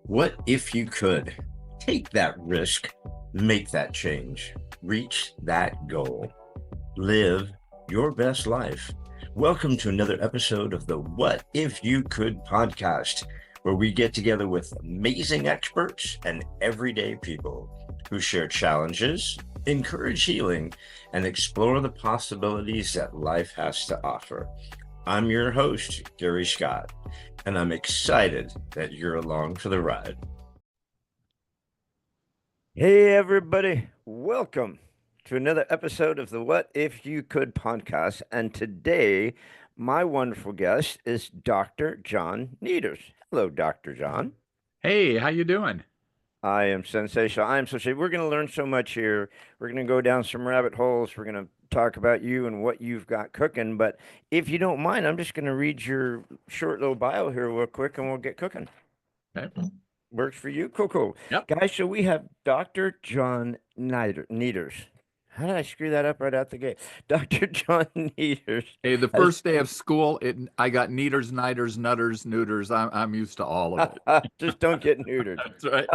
What if you could take that risk, make that change, reach that goal, live your best life? Welcome to another episode of the What If You Could podcast, where we get together with amazing experts and everyday people who share challenges, encourage healing, and explore the possibilities that life has to offer. I'm your host, Gary Scott, and I'm excited that you're along for the ride. Hey, everybody, welcome to another episode of the What If You Could podcast. And today, my wonderful guest is Dr. John Nieters. Hello, Dr. John. Hey, how you doing? I am sensational. I am so we're going to learn so much here. We're going to go down some rabbit holes. We're going to talk about you and what you've got cooking. But if you don't mind, I'm just going to read your short little bio here real quick and we'll get cooking. Okay. Works for you? Cool, cool. Yep. Guys, so we have Dr. John Nieters. How did I screw that up right out the gate? Dr. John Nieters Hey, the has first day of school, I got Nieters, Niters, Nutters, Neuters. I'm used to all of it. just don't get neutered. That's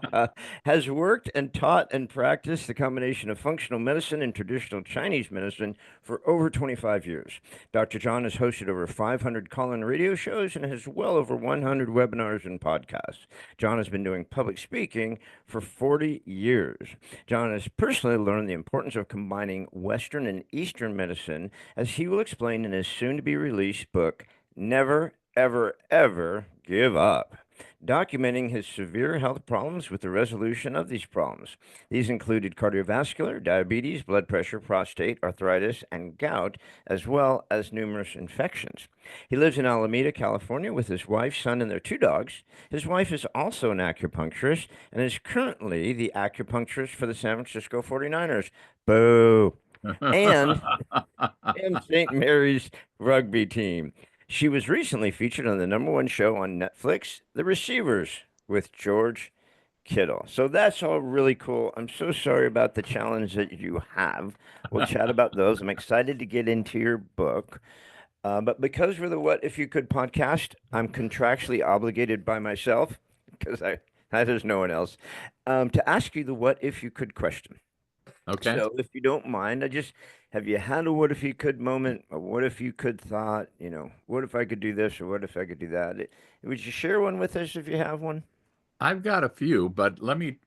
right. Has worked and taught and practiced the combination of functional medicine and traditional Chinese medicine for over 25 years. Dr. John has hosted over 500 call-in radio shows and has well over 100 webinars and podcasts. John has been doing public speaking for 40 years. John has personally learned the importance of combining Western and Eastern medicine, as he will explain in his soon-to-be-released book, Never, Ever, Ever Give Up, documenting his severe health problems with the resolution of these problems. These included cardiovascular, diabetes, blood pressure, prostate, arthritis, and gout, as well as numerous infections. He lives in Alameda, California, with his wife, son, and their two dogs. His wife is also an acupuncturist and is currently the acupuncturist for the San Francisco 49ers. Boo. And St. Mary's rugby team. She was recently featured on the number one show on Netflix, The Receivers, with George Kittle. So that's all really cool. I'm so sorry about the challenge that you have. We'll chat about those. I'm excited to get into your book. But because we're the What If You Could podcast, I'm contractually obligated by myself, because there's no one else, to ask you the What If You Could question. Okay. So if you don't mind, have you had a what if you could moment, a what if you could thought, what if I could do this or what if I could do that? Would you share one with us if you have one? I've got a few, but let me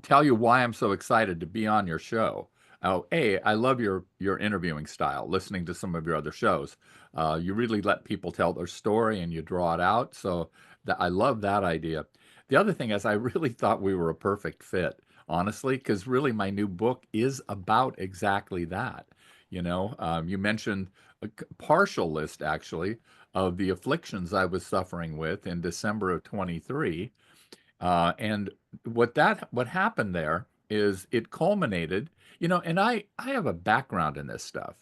tell you why I'm so excited to be on your show. Oh, I love your interviewing style, listening to some of your other shows. You really let people tell their story and you draw it out. So I love that idea. The other thing is I really thought we were a perfect fit, honestly, because really my new book is about exactly that. You mentioned a partial list actually of the afflictions I was suffering with in December of 23. And what happened there is it culminated, and I have a background in this stuff,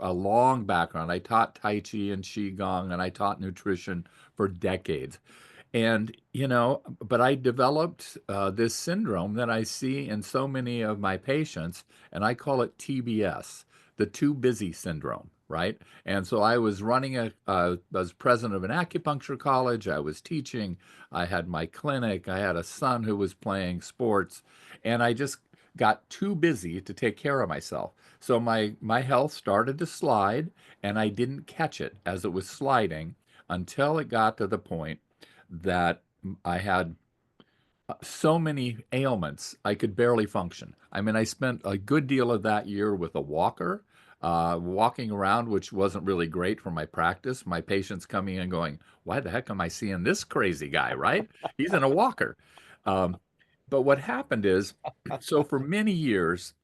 a long background. I taught Tai Chi and Qigong and I taught nutrition for decades. And, but I developed this syndrome that I see in so many of my patients, and I call it TBS, the too busy syndrome, right? And so I was was president of an acupuncture college, I was teaching, I had my clinic, I had a son who was playing sports, and I just got too busy to take care of myself. So my health started to slide, and I didn't catch it as it was sliding until it got to the point that I had so many ailments, I could barely function. I mean, I spent a good deal of that year with a walker, walking around, which wasn't really great for my practice. My patients coming in going, why the heck am I seeing this crazy guy, right? He's in a walker. Um, but what happened is, so for many years,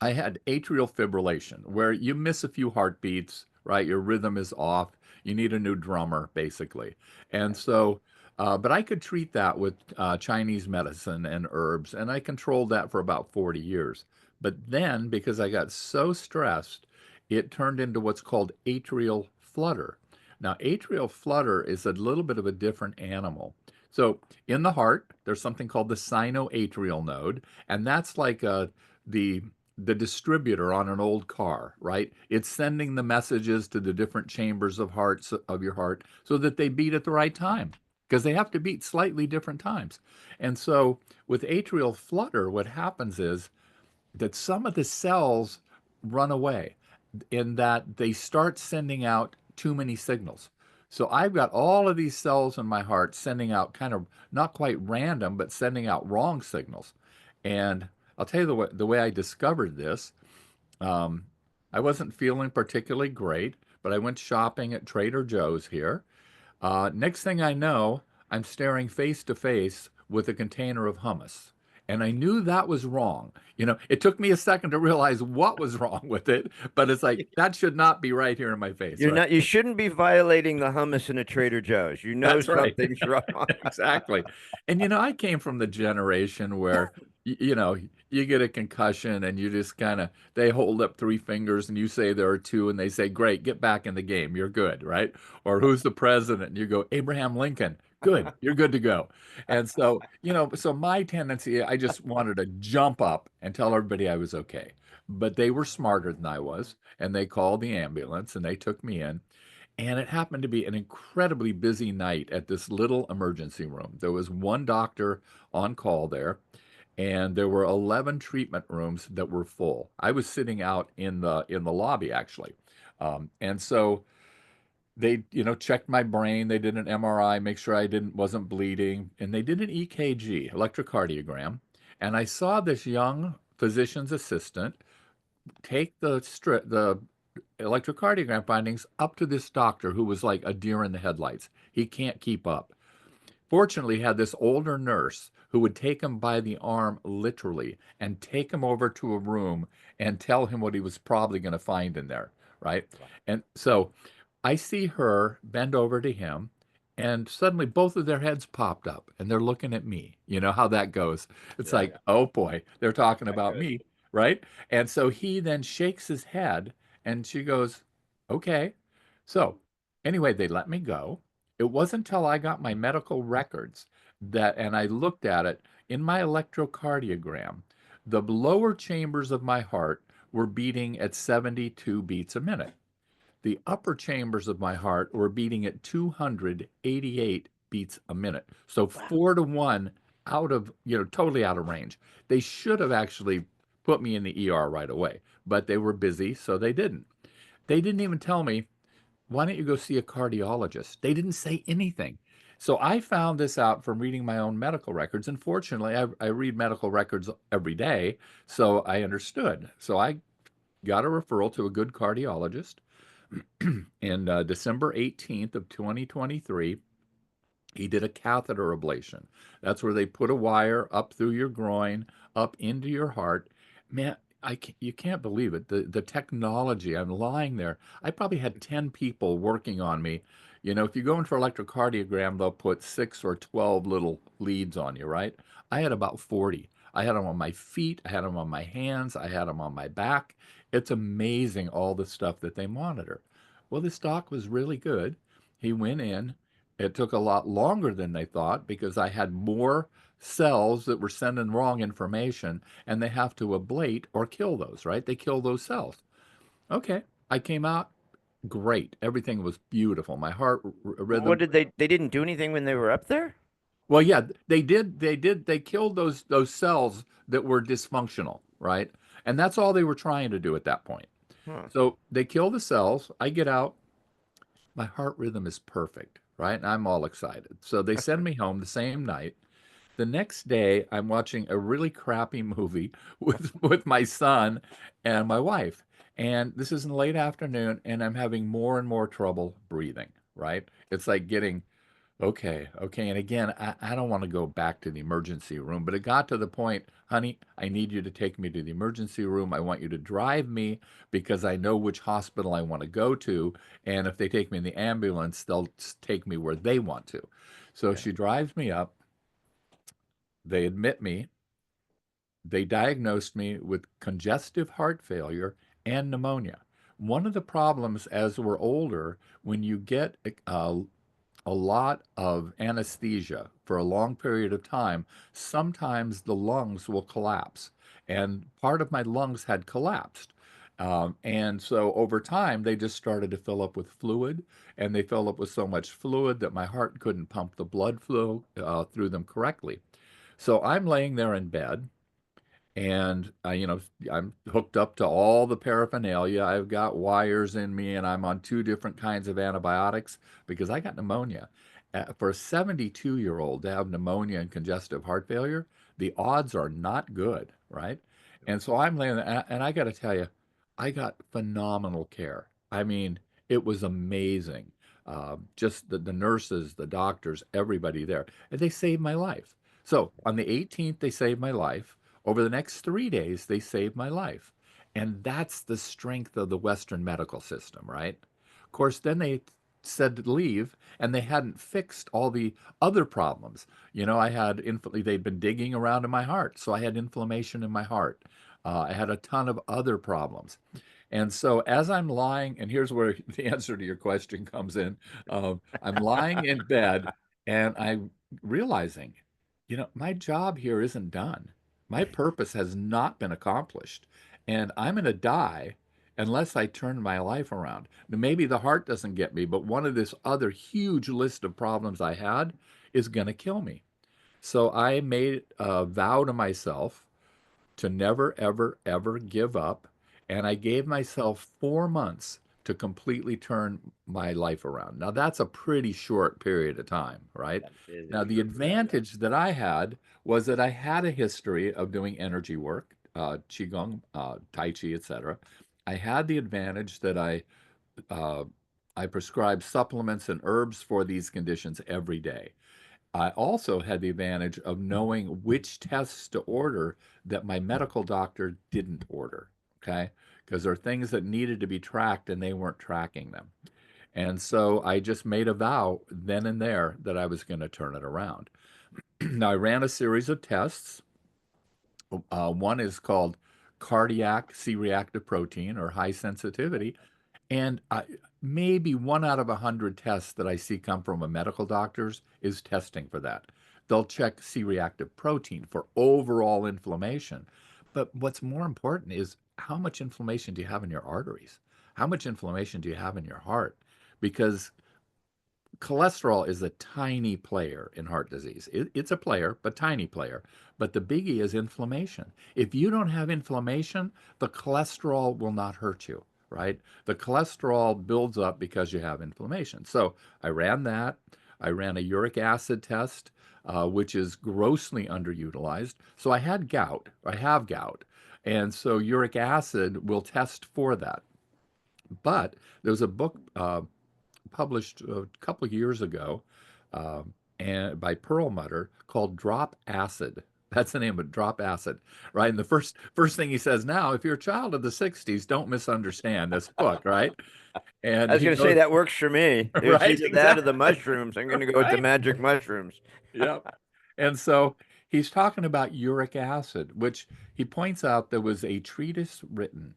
I had atrial fibrillation, where you miss a few heartbeats, right? Your rhythm is off. You need a new drummer, basically. And so, but I could treat that with Chinese medicine and herbs, and I controlled that for about 40 years. But then, because I got so stressed, it turned into what's called atrial flutter. Now, atrial flutter is a little bit of a different animal. So, in the heart, there's something called the sinoatrial node, and that's like the the distributor on an old car, right? It's sending the messages to the different chambers of your heart so that they beat at the right time. because they have to beat slightly different times. And so with atrial flutter, what happens is that some of the cells run away in that they start sending out too many signals. So I've got all of these cells in my heart sending out kind of not quite random, but sending out wrong signals. And I'll tell you the way I discovered this. Um, I wasn't feeling particularly great, but I went shopping at Trader Joe's here. Next thing I know, I'm staring face to face with a container of hummus. And I knew that was wrong. It took me a second to realize what was wrong with it, but it's like, that should not be right here in my face, You're right? not, you shouldn't be violating the hummus in a Trader Joe's. You know That's right. something's wrong. Exactly. And I came from the generation where you get a concussion and you just kind of they hold up three fingers and you say there are two and they say, "Great, get back in the game. You're good," right? Or who's the president? And you go, "Abraham Lincoln." Good. You're good to go. And so, so my tendency, I just wanted to jump up and tell everybody I was okay. But they were smarter than I was, and they called the ambulance and they took me in. And it happened to be an incredibly busy night at this little emergency room. There was one doctor on call there, and there were 11 treatment rooms that were full. I was sitting out in the lobby actually, and so they checked my brain. They did an MRI, make sure I didn't wasn't bleeding, and they did an EKG, electrocardiogram. And I saw this young physician's assistant take the electrocardiogram findings up to this doctor who was like a deer in the headlights. He can't keep up. Fortunately, he had this older nurse who would take him by the arm literally and take him over to a room and tell him what he was probably going to find in there, right? And so I see her bend over to him, and suddenly both of their heads popped up and they're looking at me. You know how that goes. It's Yeah. like, oh boy, they're talking Not about good. me, right? And so he then shakes his head and she goes, okay. So anyway, they let me go. It wasn't until I got my medical records and I looked at it in my electrocardiogram, the lower chambers of my heart were beating at 72 beats a minute. The upper chambers of my heart were beating at 288 beats a minute. So Wow. 4 to 1 out of, totally out of range. They should have actually put me in the ER right away, but they were busy, so they didn't. They didn't even tell me, why don't you go see a cardiologist? They didn't say anything. So I found this out from reading my own medical records. And fortunately, I read medical records every day, so I understood. So I got a referral to a good cardiologist in December 18th of 2023. He did a catheter ablation. That's where they put a wire up through your groin, up into your heart. Man, you can't believe it. The technology. I'm lying there. I probably had 10 people working on me. If you go in for electrocardiogram, they'll put 6 or 12 little leads on you, right? I had about 40. I had them on my feet. I had them on my hands. I had them on my back. It's amazing all the stuff that they monitor. Well, this doc was really good. He went in. It took a lot longer than they thought because I had more cells that were sending wrong information, and they have to ablate or kill those, right? They kill those cells. Okay. I came out great. Everything was beautiful. My heart What rhythm. did they didn't do anything when they were up there? Well, yeah, they did. They did. They killed those cells that were dysfunctional, right? And that's all they were trying to do at that point. Huh. So they kill the cells. I get out. My heart rhythm is perfect, right? And I'm all excited. So they send me home the same night. The next day, I'm watching a really crappy movie with my son and my wife. And this is in the late afternoon, and I'm having more and more trouble breathing, right? It's like getting okay, okay. And again, I don't want to go back to the emergency room, but it got to the point, honey, I need you to take me to the emergency room. I want you to drive me because I know which hospital I want to go to. And if they take me in the ambulance, they'll take me where they want to. So Yeah. she drives me up. They admit me. They diagnosed me with congestive heart failure and pneumonia. One of the problems as we're older, when you get a lot of anesthesia for a long period of time, sometimes the lungs will collapse. And part of my lungs had collapsed. And so over time, they just started to fill up with fluid, and they filled up with so much fluid that my heart couldn't pump the blood flow through them correctly. So I'm laying there in bed, and I'm hooked up to all the paraphernalia. I've got wires in me, and I'm on two different kinds of antibiotics because I got pneumonia. For a 72-year-old to have pneumonia and congestive heart failure, the odds are not good, right? And so I'm laying there, and I got to tell you, I got phenomenal care. I mean, it was amazing. Just the nurses, the doctors, everybody there, and they saved my life. So on the 18th, they saved my life. Over the next 3 days, they saved my life. And that's the strength of the Western medical system, right? Of course, then they said to leave, and they hadn't fixed all the other problems. They'd been digging around in my heart, so I had inflammation in my heart. I had a ton of other problems. And so as I'm lying, and here's where the answer to your question comes in. I'm lying in bed and I'm realizing, my job here isn't done. My purpose has not been accomplished. And I'm going to die unless I turn my life around. Now, maybe the heart doesn't get me, but one of this other huge list of problems I had is going to kill me. So I made a vow to myself to never, ever, ever give up. And I gave myself 4 months to completely turn my life around. Now, that's a pretty short period of time, right? That is Now, a the short period of time. advantage that I had was that I had a history of doing energy work, Qigong, Tai Chi, etc. I had the advantage that uh, I prescribe supplements and herbs for these conditions every day. I also had the advantage of knowing which tests to order that my medical doctor didn't order, okay? Because there are things that needed to be tracked and they weren't tracking them. And so I just made a vow then and there that I was going to turn it around. Now, I ran a series of tests. One is called cardiac C-reactive protein or high sensitivity. And maybe 1 out of 100 tests that I see come from a medical doctor's is testing for that. They'll check C-reactive protein for overall inflammation. But what's more important is how much inflammation do you have in your arteries? How much inflammation do you have in your heart? Because cholesterol is a tiny player in heart disease. It's a player, but tiny player. But the biggie is inflammation. If you don't have inflammation, the cholesterol will not hurt you, right? The cholesterol builds up because you have inflammation. So I ran that. I ran a uric acid test, which is grossly underutilized. So I had gout. I have gout. And so uric acid will test for that. But there was a book published a couple of years ago and by Perlmutter called Drop Acid. That's the name of it, Drop Acid, right? And the first thing he says now, if you're a child of the '60s, don't misunderstand this book, right? I And was he going to say goes, that works for me. It was right, either that or the exactly, mushrooms. I'm going to go with the right, magic mushrooms. yep. And so he's talking about uric acid, which he points out there was a treatise written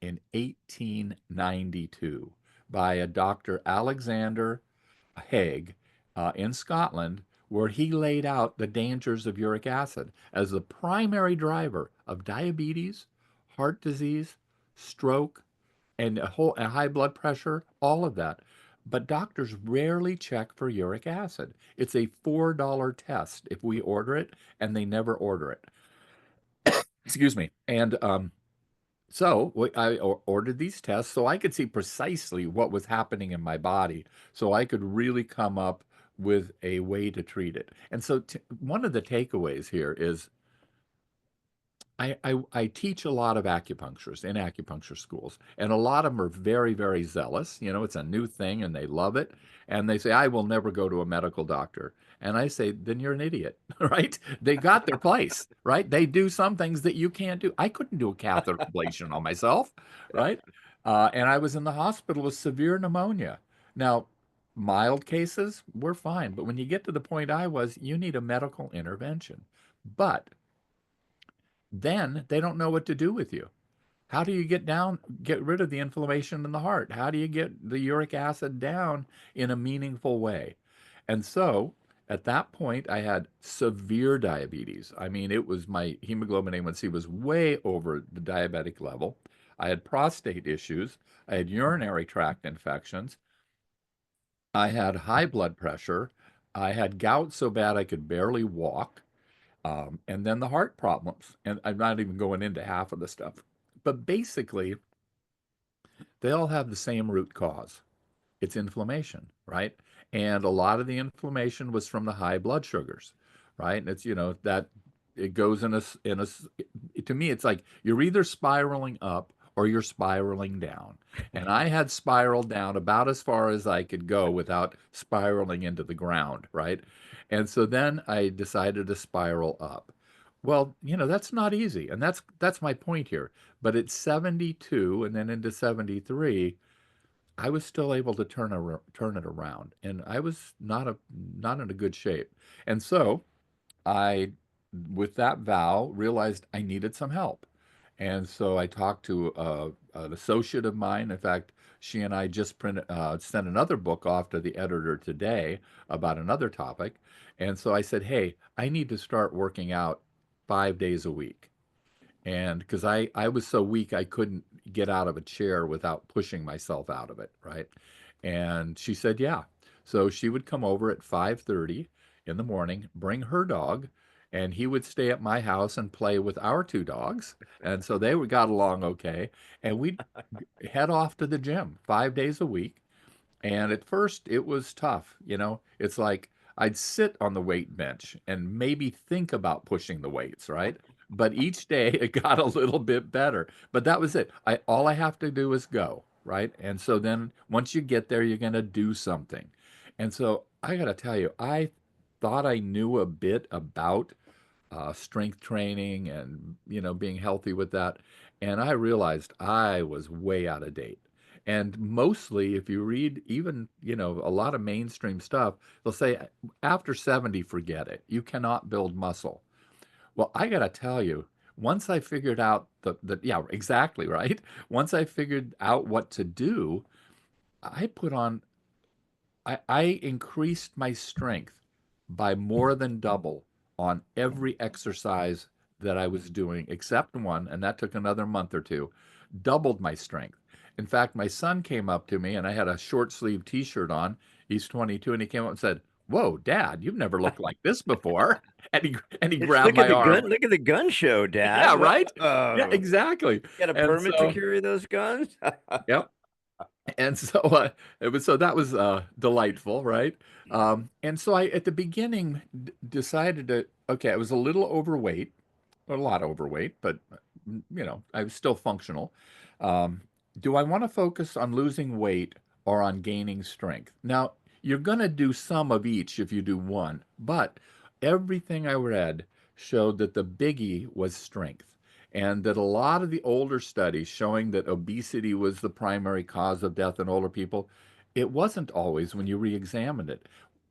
in 1892 by a Dr. Alexander Haig in Scotland, where he laid out the dangers of uric acid as the primary driver of diabetes, heart disease, stroke, and a high blood pressure, all of that. But doctors rarely check for uric acid. It's a $4 test if we order it, and they never order it. Excuse me. And so I ordered these tests so I could see precisely what was happening in my body, so I could really come up with a way to treat it. And so one of the takeaways here is I teach a lot of acupuncturists in acupuncture schools, and a lot of them are very, very zealous. It's a new thing and they love it. And they say, I will never go to a medical doctor. And I say, then you're an idiot, right? They got their place, right? They do some things that you can't do. I couldn't do a catheter ablation on myself, right? And I was in the hospital with severe pneumonia. Now, mild cases, we're fine. But when you get to the point I was, you need a medical intervention. But then they don't know what to do with you. How do you get rid of the inflammation in the heart? How do you get the uric acid down in a meaningful way? And so at that point, I had severe diabetes. I mean, it was my hemoglobin A1C was way over the diabetic level. I had prostate issues. I had urinary tract infections. I had high blood pressure. I had gout so bad I could barely walk. And then the heart problems. And I'm not even going into half of the stuff. But basically, they all have the same root cause. It's inflammation, right? And a lot of the inflammation was from the high blood sugars, right? And it's, that it goes to me, it's like you're either spiraling up or you're spiraling down. And I had spiraled down about as far as I could go without spiraling into the ground, right? And so then I decided to spiral up. Well, that's not easy. And that's my point here. But at 72 and then into 73, I was still able to turn it around, and I was not in a good shape. And so I, with that vow, realized I needed some help. And so I talked to an associate of mine. In fact, she and I just sent another book off to the editor today about another topic. And so I said, hey, I need to start working out 5 days a week. And because I was so weak, I couldn't get out of a chair without pushing myself out of it, right? And she said, yeah. So she would come over at 5:30 in the morning, bring her dog, and he would stay at my house and play with our two dogs. And so got along okay. And we'd head off to the gym 5 days a week. And at first, it was tough. It's like I'd sit on the weight bench and maybe think about pushing the weights, right? But each day it got a little bit better. But that was it. All I have to do is go, right? And so then once you get there, you're going to do something. And so I got to tell you, I thought I knew a bit about strength training and being healthy with that, and I realized I was way out of date. And mostly, if you read even a lot of mainstream stuff, they'll say after 70, forget it. You cannot build muscle. Well, I got to tell you, once I figured out yeah, exactly right. Once I figured out what to do, I put on I increased my strength by more than double on every exercise that I was doing, except one, and that took another month or two. Doubled my strength. In fact, my son came up to me, and I had a short sleeve T-shirt on. He's 22, and he came up and said, "Whoa, Dad, you've never looked like this before." And he It's grabbed my arm. look at the gun show, Dad. Yeah, right. Yeah, Whoa. exactly. Got a And permit to so, carry those guns? yep. And so that was delightful, right? And so I at the beginning decided to okay, I was a little overweight, a lot overweight, but I was still functional. Um, do I want to focus on losing weight or on gaining strength? Now, you're going to do some of each if you do one, but everything I read showed that the biggie was strength, and that a lot of the older studies showing that obesity was the primary cause of death in older people, it wasn't always when you re-examined it,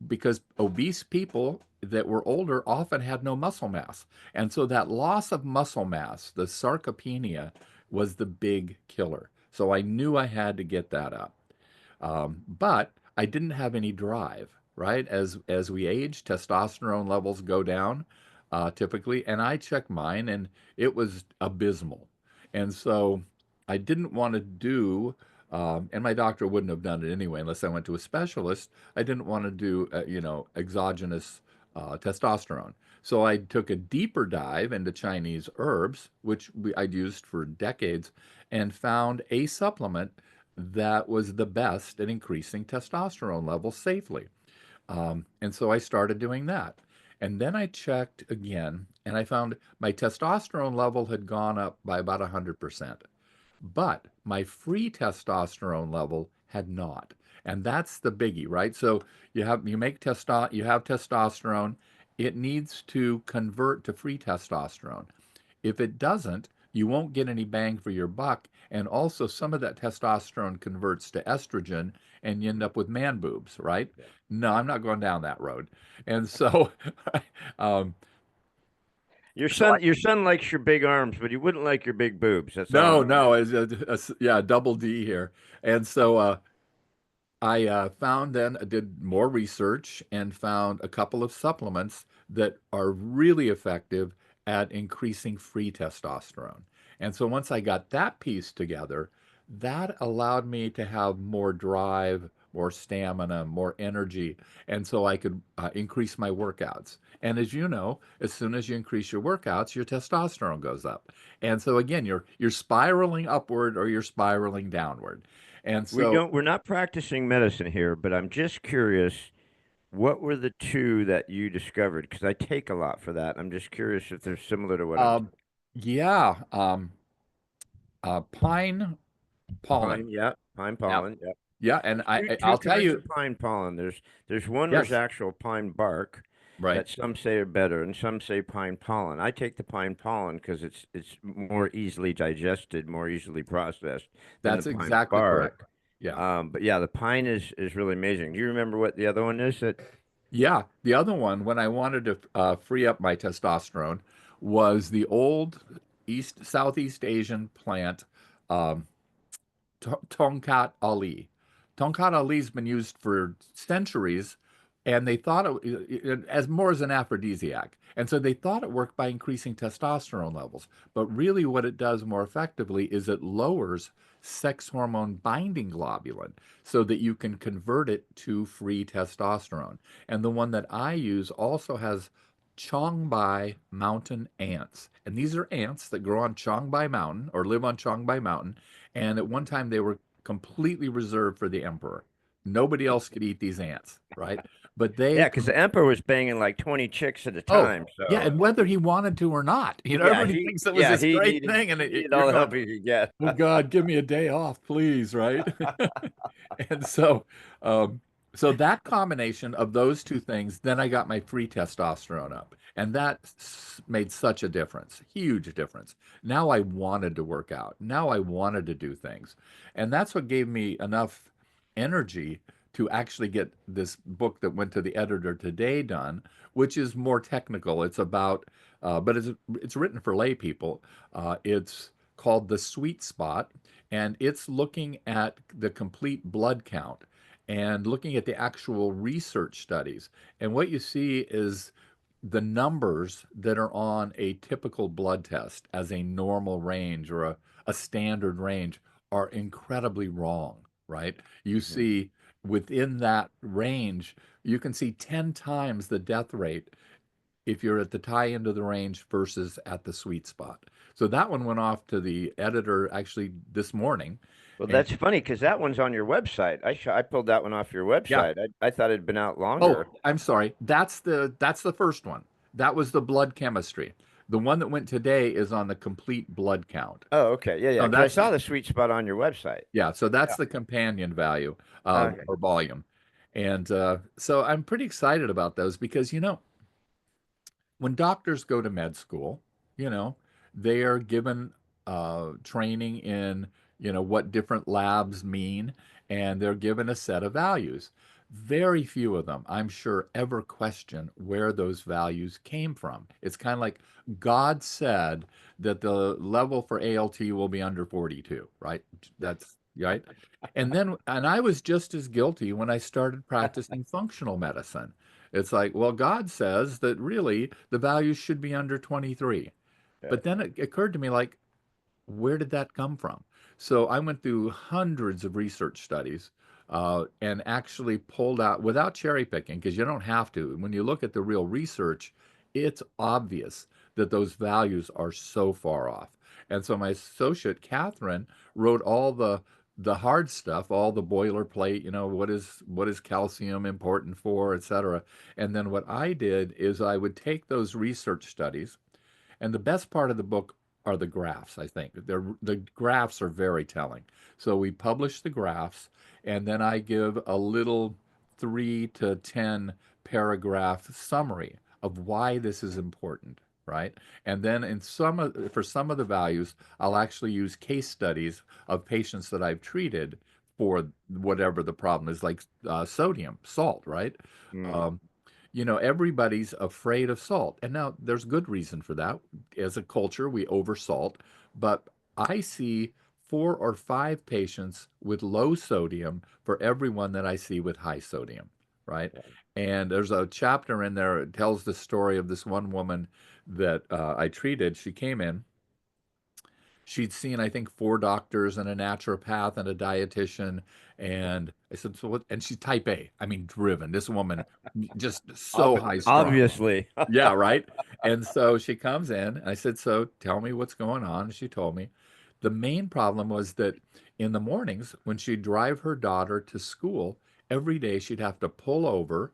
because obese people that were older often had no muscle mass. And so that loss of muscle mass, the sarcopenia, was the big killer. So I knew I had to get that up. But I didn't have any drive, right? As we age, testosterone levels go down typically, and I checked mine, and it was abysmal. And so I didn't want to do, and my doctor wouldn't have done it anyway unless I went to a specialist. I didn't want to do, exogenous testosterone. So I took a deeper dive into Chinese herbs, which I'd used for decades, and found a supplement that was the best at increasing testosterone levels safely. And so I started doing that. And then I checked again, and I found my testosterone level had gone up by about 100%. But my free testosterone level had not. And that's the biggie, right? So you have testosterone, it needs to convert to free testosterone. If it doesn't, you won't get any bang for your buck. And also, some of that testosterone converts to estrogen and you end up with man boobs, right? Yeah. No, I'm not going down that road. And so, um, so Your son likes your big arms, but he wouldn't like your big boobs. That's all no, I'm no, saying. yeah, double D here. And so, I found then did more research and found a couple of supplements that are really effective at increasing free testosterone. And so once I got that piece together, that allowed me to have more drive, more stamina, more energy. And so I could increase my workouts. And as you know, as soon as you increase your workouts, your testosterone goes up. And so again, you're spiraling upward or you're spiraling downward. And so We're not practicing medicine here, but I'm just curious, what were the two that you discovered? Because I take a lot for that. I'm just curious if they're similar to what I'm um, yeah, pine pollen. pine, yeah, pine Yeah. pollen, yeah. Yeah, and There's I, two I- two I'll tell kinds you, of pine pollen. There's one where's yes, actual pine bark right. that some say are better, and some say pine pollen. I take the pine pollen because it's more easily digested, more easily processed than the That's pine exactly correct. bark. Yeah. But yeah, the pine is really amazing. Do you remember what the other one is? That Yeah. The other one, when I wanted to free up my testosterone, was the old Southeast Asian plant, um, Tongkat Ali. Tongkat Ali's been used for centuries, and they thought as more as an aphrodisiac. And so they thought it worked by increasing testosterone levels. But really, what it does more effectively is it lowers sex hormone binding globulin so that you can convert it to free testosterone. And the one that I use also has Chongbai mountain ants. And these are ants that grow on Chongbai Mountain or live on Chongbai Mountain. And at one time, they were completely reserved for the emperor. Nobody else could eat these ants, right? But yeah, they, because the emperor was banging like 20 chicks at a oh, time. yeah, So and whether he wanted to or not, everybody thinks it was yeah this he great needed thing, and he needed you're all the going, help he could get. oh God, give me a day off, please, right? And um, so that combination of those two things, then I got my free testosterone up, and that made such a difference, huge difference. Now I wanted to work out. Now I wanted to do things, and that's what gave me enough energy to actually get this book that went to the editor today done, which is more technical. It's about, but it's written for lay people. It's called The Sweet Spot, and it's looking at the complete blood count and looking at the actual research studies. And what you see is the numbers that are on a typical blood test as a normal range or a standard range are incredibly wrong, right? You Mhm. see within that range, you can see 10 times the death rate if you're at the high end of the range versus at the sweet spot. So that one went off to the editor actually this morning. Well, And that's funny because that one's on your website. I pulled that one off your yeah. website. I thought it'd been out Oh, longer. I'm sorry. That's the first one. That was the blood chemistry. The one that went today is on the complete blood count. Oh, okay. Yeah, yeah. So Because I that's saw the sweet spot on your website. yeah, so Yeah. that's the companion value Okay. or volume. And so I'm pretty excited about those because when doctors go to med school, you know, they are given training in, what different labs mean, and they're given a set of values. Very few of them, I'm sure, ever question where those values came from. It's kind of like God said that the level for ALT will be under 42, right? That's right. And I was just as guilty when I started practicing functional medicine. It's like, well, God says that really the values should be under 23. Yeah. But then it occurred to me, like, where did that come from? So I went through hundreds of research studies and actually pulled out without cherry picking, because you don't have to. When you look at the real research, it's obvious that those values are so far off. And so my associate Catherine wrote all the hard stuff, all the boilerplate, what is calcium important for, et cetera. And then what I did is I would take those research studies, and the best part of the book are the graphs, I think. The graphs are very telling. So we publish the graphs, and then I give a little 3 to 10 paragraph summary of why this is important, right? And then for some of the values, I'll actually use case studies of patients that I've treated for whatever the problem is, like sodium, salt, right? Mm. Um, everybody's afraid of salt. And now there's good reason for that. As a culture, we oversalt, but I see 4 or 5 patients with low sodium for everyone that I see with high sodium, right? And there's a chapter in there that tells the story of this one woman that I treated. She came in, she'd seen, I think, 4 doctors and a naturopath and a dietitian. And I said, so what? And she's type A. I mean, driven. This woman just so high strung. Obviously. Yeah, right. And so she comes in, and I said, so tell me what's going on. And she told me the main problem was that in the mornings, when she'd drive her daughter to school, every day she'd have to pull over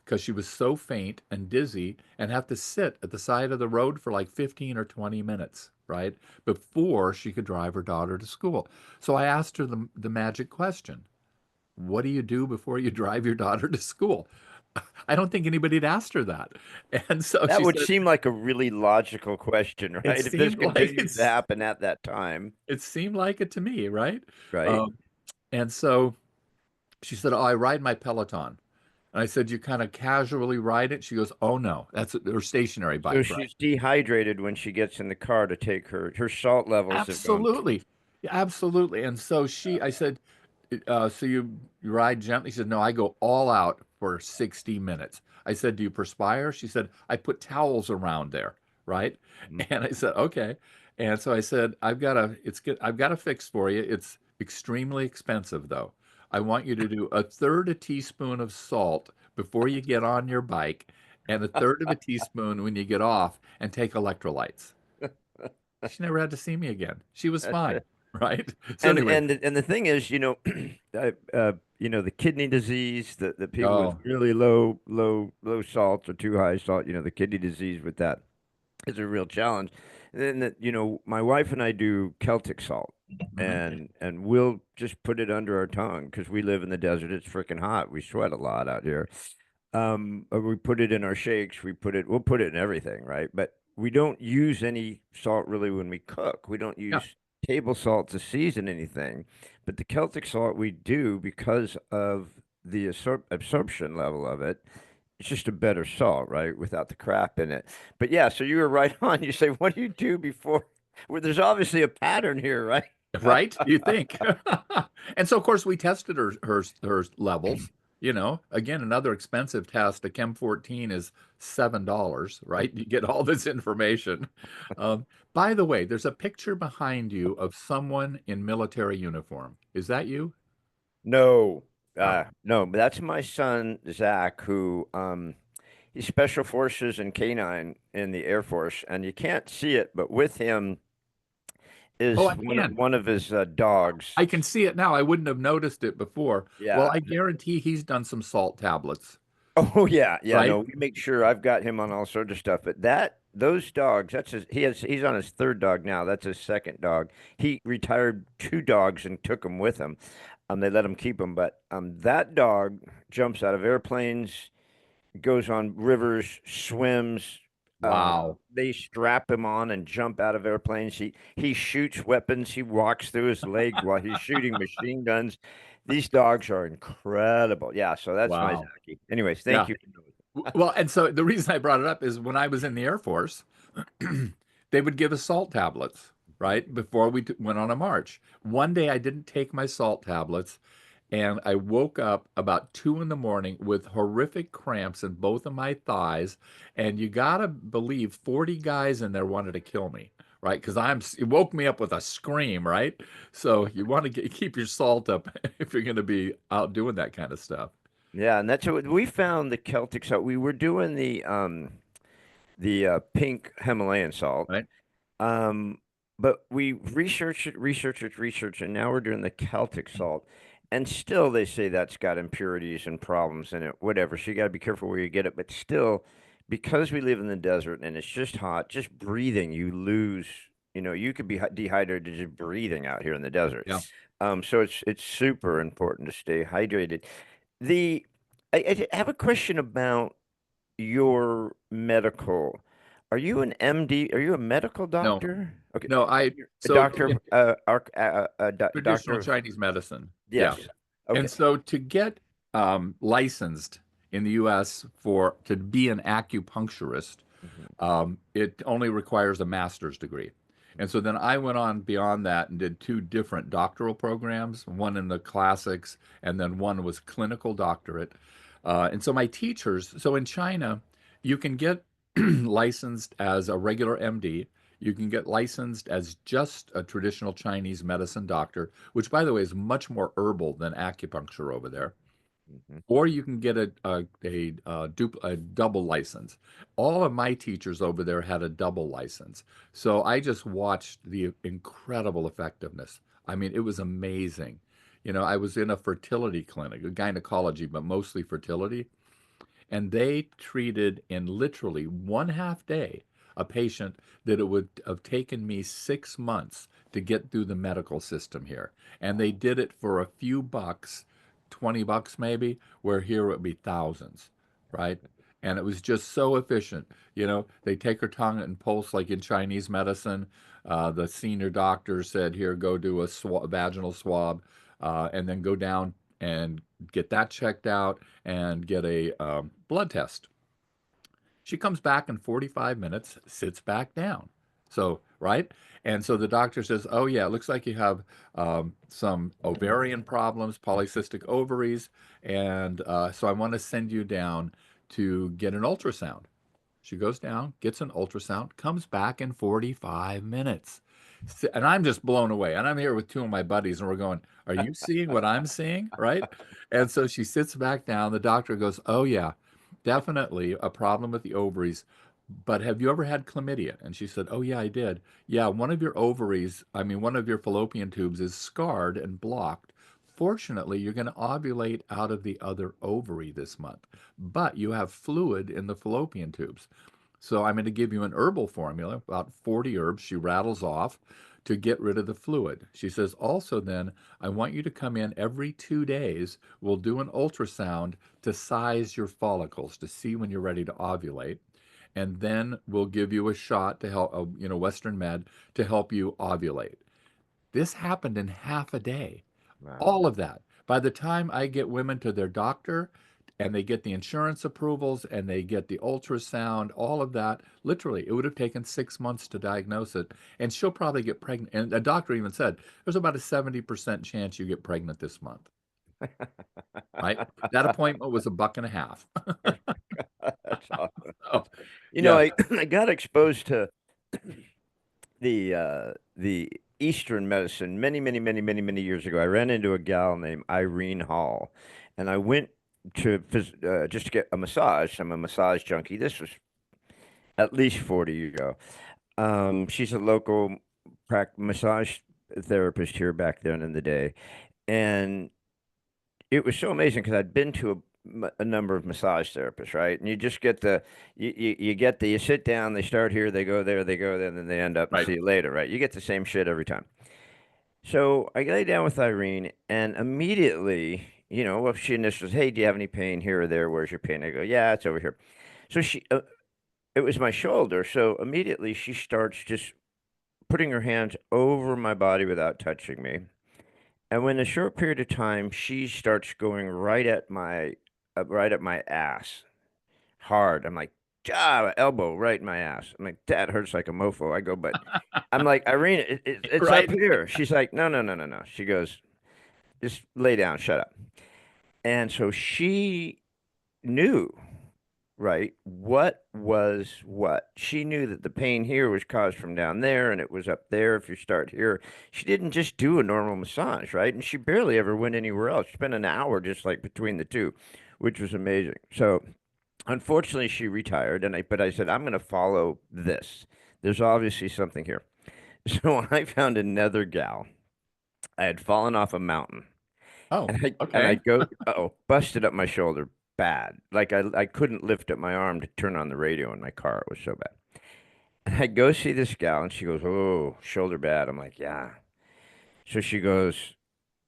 because she was so faint and dizzy and have to sit at the side of the road for like 15 or 20 minutes, right? Before she could drive her daughter to school. So I asked her the magic question. What do you do before you drive your daughter to school? I don't think anybody had asked her that. And so That she would said, seem like a really logical question, it right? If this seemed like continues to happen at that time, it seemed like it to me, right? right? Um, and so she said, oh, I ride my Peloton. And I said, you kind of casually ride it? She goes, oh no, that's her stationary So bike, right? she's dehydrated when she gets in the car to take her salt levels have gone. Absolutely. Yeah, absolutely. And so I said, so you ride gently? She said, no, I go all out for 60 minutes. I said, do you perspire? She said, I put towels around there, right? Mhm. And I said, okay. And so I said, I've got a fix for you. It's extremely expensive though. I want you to do a third a teaspoon of salt before you get on your bike and a third of a teaspoon when you get off and take electrolytes. She never had to see me again. She was fine, right? So And anyway, the thing is, the kidney disease, the people with oh, really low salt or too high salt, the kidney disease with that is a real challenge. And then my wife and I do Celtic salt, mhm. and we'll just put it under our tongue because we live in the desert. It's freaking hot. We sweat a lot out here. We put it in our shakes. We'll put it in everything, right? But we don't use any salt really when we cook. We don't Yeah, use table salt to season anything. But the Celtic salt we do because of the absorption level of it. It's just a better salt, right? Without the crap in it. But yeah, so you were right on. You say, what do you do before? Well, there's obviously a pattern here, right? right? You think. And so of course we tested her levels. Again, another expensive test. A Chem 14 is $7, right? You get all this information. By the way, there's a picture behind you of someone in military uniform. Is that you? No, Oh. no, but that's my son Zach, who he's Special Forces and Canine in the Air Force, and you can't see it, but with him Oh, is I can. one of his dogs. I can see it now. I wouldn't have noticed it before. Well, Yeah. I guarantee he's done some salt tablets, Oh yeah, yeah. right? No, we make sure I've got him on all sorts of stuff. But those dogs, he's on his third dog now. That's his second dog. He retired 2 dogs and took them with him. They let him keep them, but that dog jumps out of airplanes, goes on rivers, swims. Wow. They strap him on and jump out of airplanes. He shoots weapons. He walks through his leg while he's shooting machine guns. These dogs are incredible. Yeah, so that's my Wow. Zachy. Anyways, thank Yeah. you. Well, and so the reason I brought it up is when I was in the Air Force, they would give us salt tablets, right? Before we went on a march. One day I didn't take my salt tablets, and I woke up about 2 in the morning with horrific cramps in both of my thighs. And you gotta believe 40 guys in there wanted to kill me, right? Because it woke me up with a scream, right? So you want to keep your salt up if you're going to be out doing that kind of stuff, Yeah, and that's what we found the Celtic salt. We were doing the pink Himalayan salt. right? Um, but we researched it, and now we're doing the Celtic salt. And still they say that's got impurities and problems in it, whatever. So you got to be careful where you get it. But still, because we live in the desert and it's just hot, just breathing, you lose, you could be dehydrated just breathing out here in the desert. Yeah. So it's super important to stay hydrated. The I have a question about your medical. Are you an MD? Are you a medical No, doctor? Okay, no, you're a so doctor, traditional doctor of, Chinese medicine. Yeah. yes. And Okay. so to get licensed in the US to be an acupuncturist, Mhm. it only requires a master's degree. And so then I went on beyond that and did 2 different doctoral programs, one in the classics, and then one was clinical doctorate. And so my teachers, so in China, you can get licensed as a regular MD. You can get licensed as just a traditional Chinese medicine doctor, which, by the way, is much more herbal than acupuncture over there. Mhm. Or you can get a double license. All of my teachers over there had a double license. So I just watched the incredible effectiveness. I mean, it was amazing. I was in a fertility clinic, a gynecology, but mostly fertility. And they treated in literally 1/2 day a patient that it would have taken me 6 months to get through the medical system here. And they did it for a few bucks, $20 maybe, where here it would be thousands, right? And it was just so efficient. They take her tongue and pulse like in Chinese medicine. The senior doctor said, here, go do a vaginal swab, and then go down and get that checked out and get a blood test. She comes back in 45 minutes, sits back down. So, right? And so the doctor says, oh, yeah, it looks like you have some ovarian problems, polycystic ovaries. And so I want to send you down to get an ultrasound. She goes down, gets an ultrasound, comes back in 45 minutes. And I'm just blown away. And I'm here with two of my buddies, and we're going, are you seeing what I'm seeing? Right? And so she sits back down. The doctor goes, oh, yeah, definitely a problem with the ovaries. But have you ever had chlamydia? And she said, oh, yeah, I did. Yeah, one of your ovaries, I mean, one of your fallopian tubes is scarred and blocked. Fortunately, you're going to ovulate out of the other ovary this month, but you have fluid in the fallopian tubes. So I'm going to give you an herbal formula, about 40 herbs she rattles off to get rid of the fluid. She says, also, then I want you to come in every 2 days. We'll do an ultrasound to size your follicles to see when you're ready to ovulate. And then we'll give you a shot to help, Western Med to help you ovulate. This happened in half a day. Wow. All of that. By the time I get women to their doctor and they get the insurance approvals and they get the ultrasound, all of that, literally, it would have taken 6 months to diagnose it. And she'll probably get pregnant. And a doctor even said there's about a 70% chance you get pregnant this month, right? That appointment was $1.50. That's awesome. Oh, yeah. I I got exposed to the Eastern medicine many, many, many, many, many years ago. I ran into a gal named Irene Hall, and I went to just to get a massage. I'm a massage junkie. This was at least 40 years ago. She's a local massage therapist here back then in the day, and it was so amazing because I'd been to a number of massage therapists, right? And you just get you sit down, they start here, they go there, and then they end up and Right. see you later, right? You get the same shit every time. So I lay down with Irene, and immediately, well, she initials, hey, do you have any pain here or there? Where's your pain? I go, yeah, it's over here. So it was my shoulder. So immediately she starts just putting her hands over my body without touching me. And when a short period of time, she starts going right at my ass, hard. I'm like, elbow right in my ass. I'm like, that hurts like a mofo. I go, but I'm like, Irene, it's up Right. here. She's like, no, no, no, no, no. She goes, just lay down, shut up. And so she knew, right, what was what. She knew that the pain here was caused from down there and it was up there if you start here. She didn't just do a normal massage, right? And she barely ever went anywhere else. She spent an hour just like between the two, which was amazing. So unfortunately she retired but I said, I'm going to follow this. There's obviously something here. So I found another gal. I had fallen off a mountain. Oh, And I okay. go, oh, busted up my shoulder bad. Like I couldn't lift up my arm to turn on the radio in my car. It was so bad. And I go see this gal and she goes, oh, shoulder bad. I'm like, yeah. So she goes,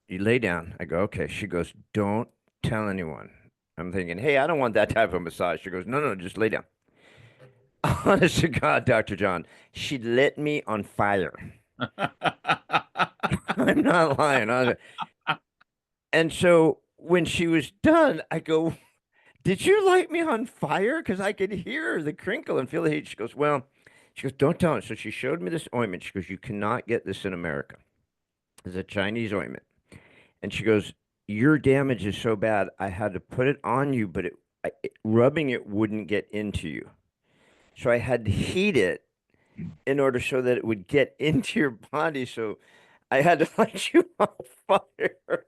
you lay down. I go, okay. She goes, don't tell anyone. I'm thinking, hey, I don't want that type of massage. She goes, no, no, just lay down. Honest to God, Dr. John, she lit me on fire. I'm not lying. And so when she was done, I go, did you light me on fire? Because I could hear the crinkle and feel the heat. She goes, well, she goes, don't tell him. So she showed me this ointment. She goes, you cannot get this in America. It's a Chinese ointment. And she goes, your damage is so bad. I had to put it on you, but rubbing it wouldn't get into you. So I had to heat it in order so that it would get into your body. So I had to light you on fire.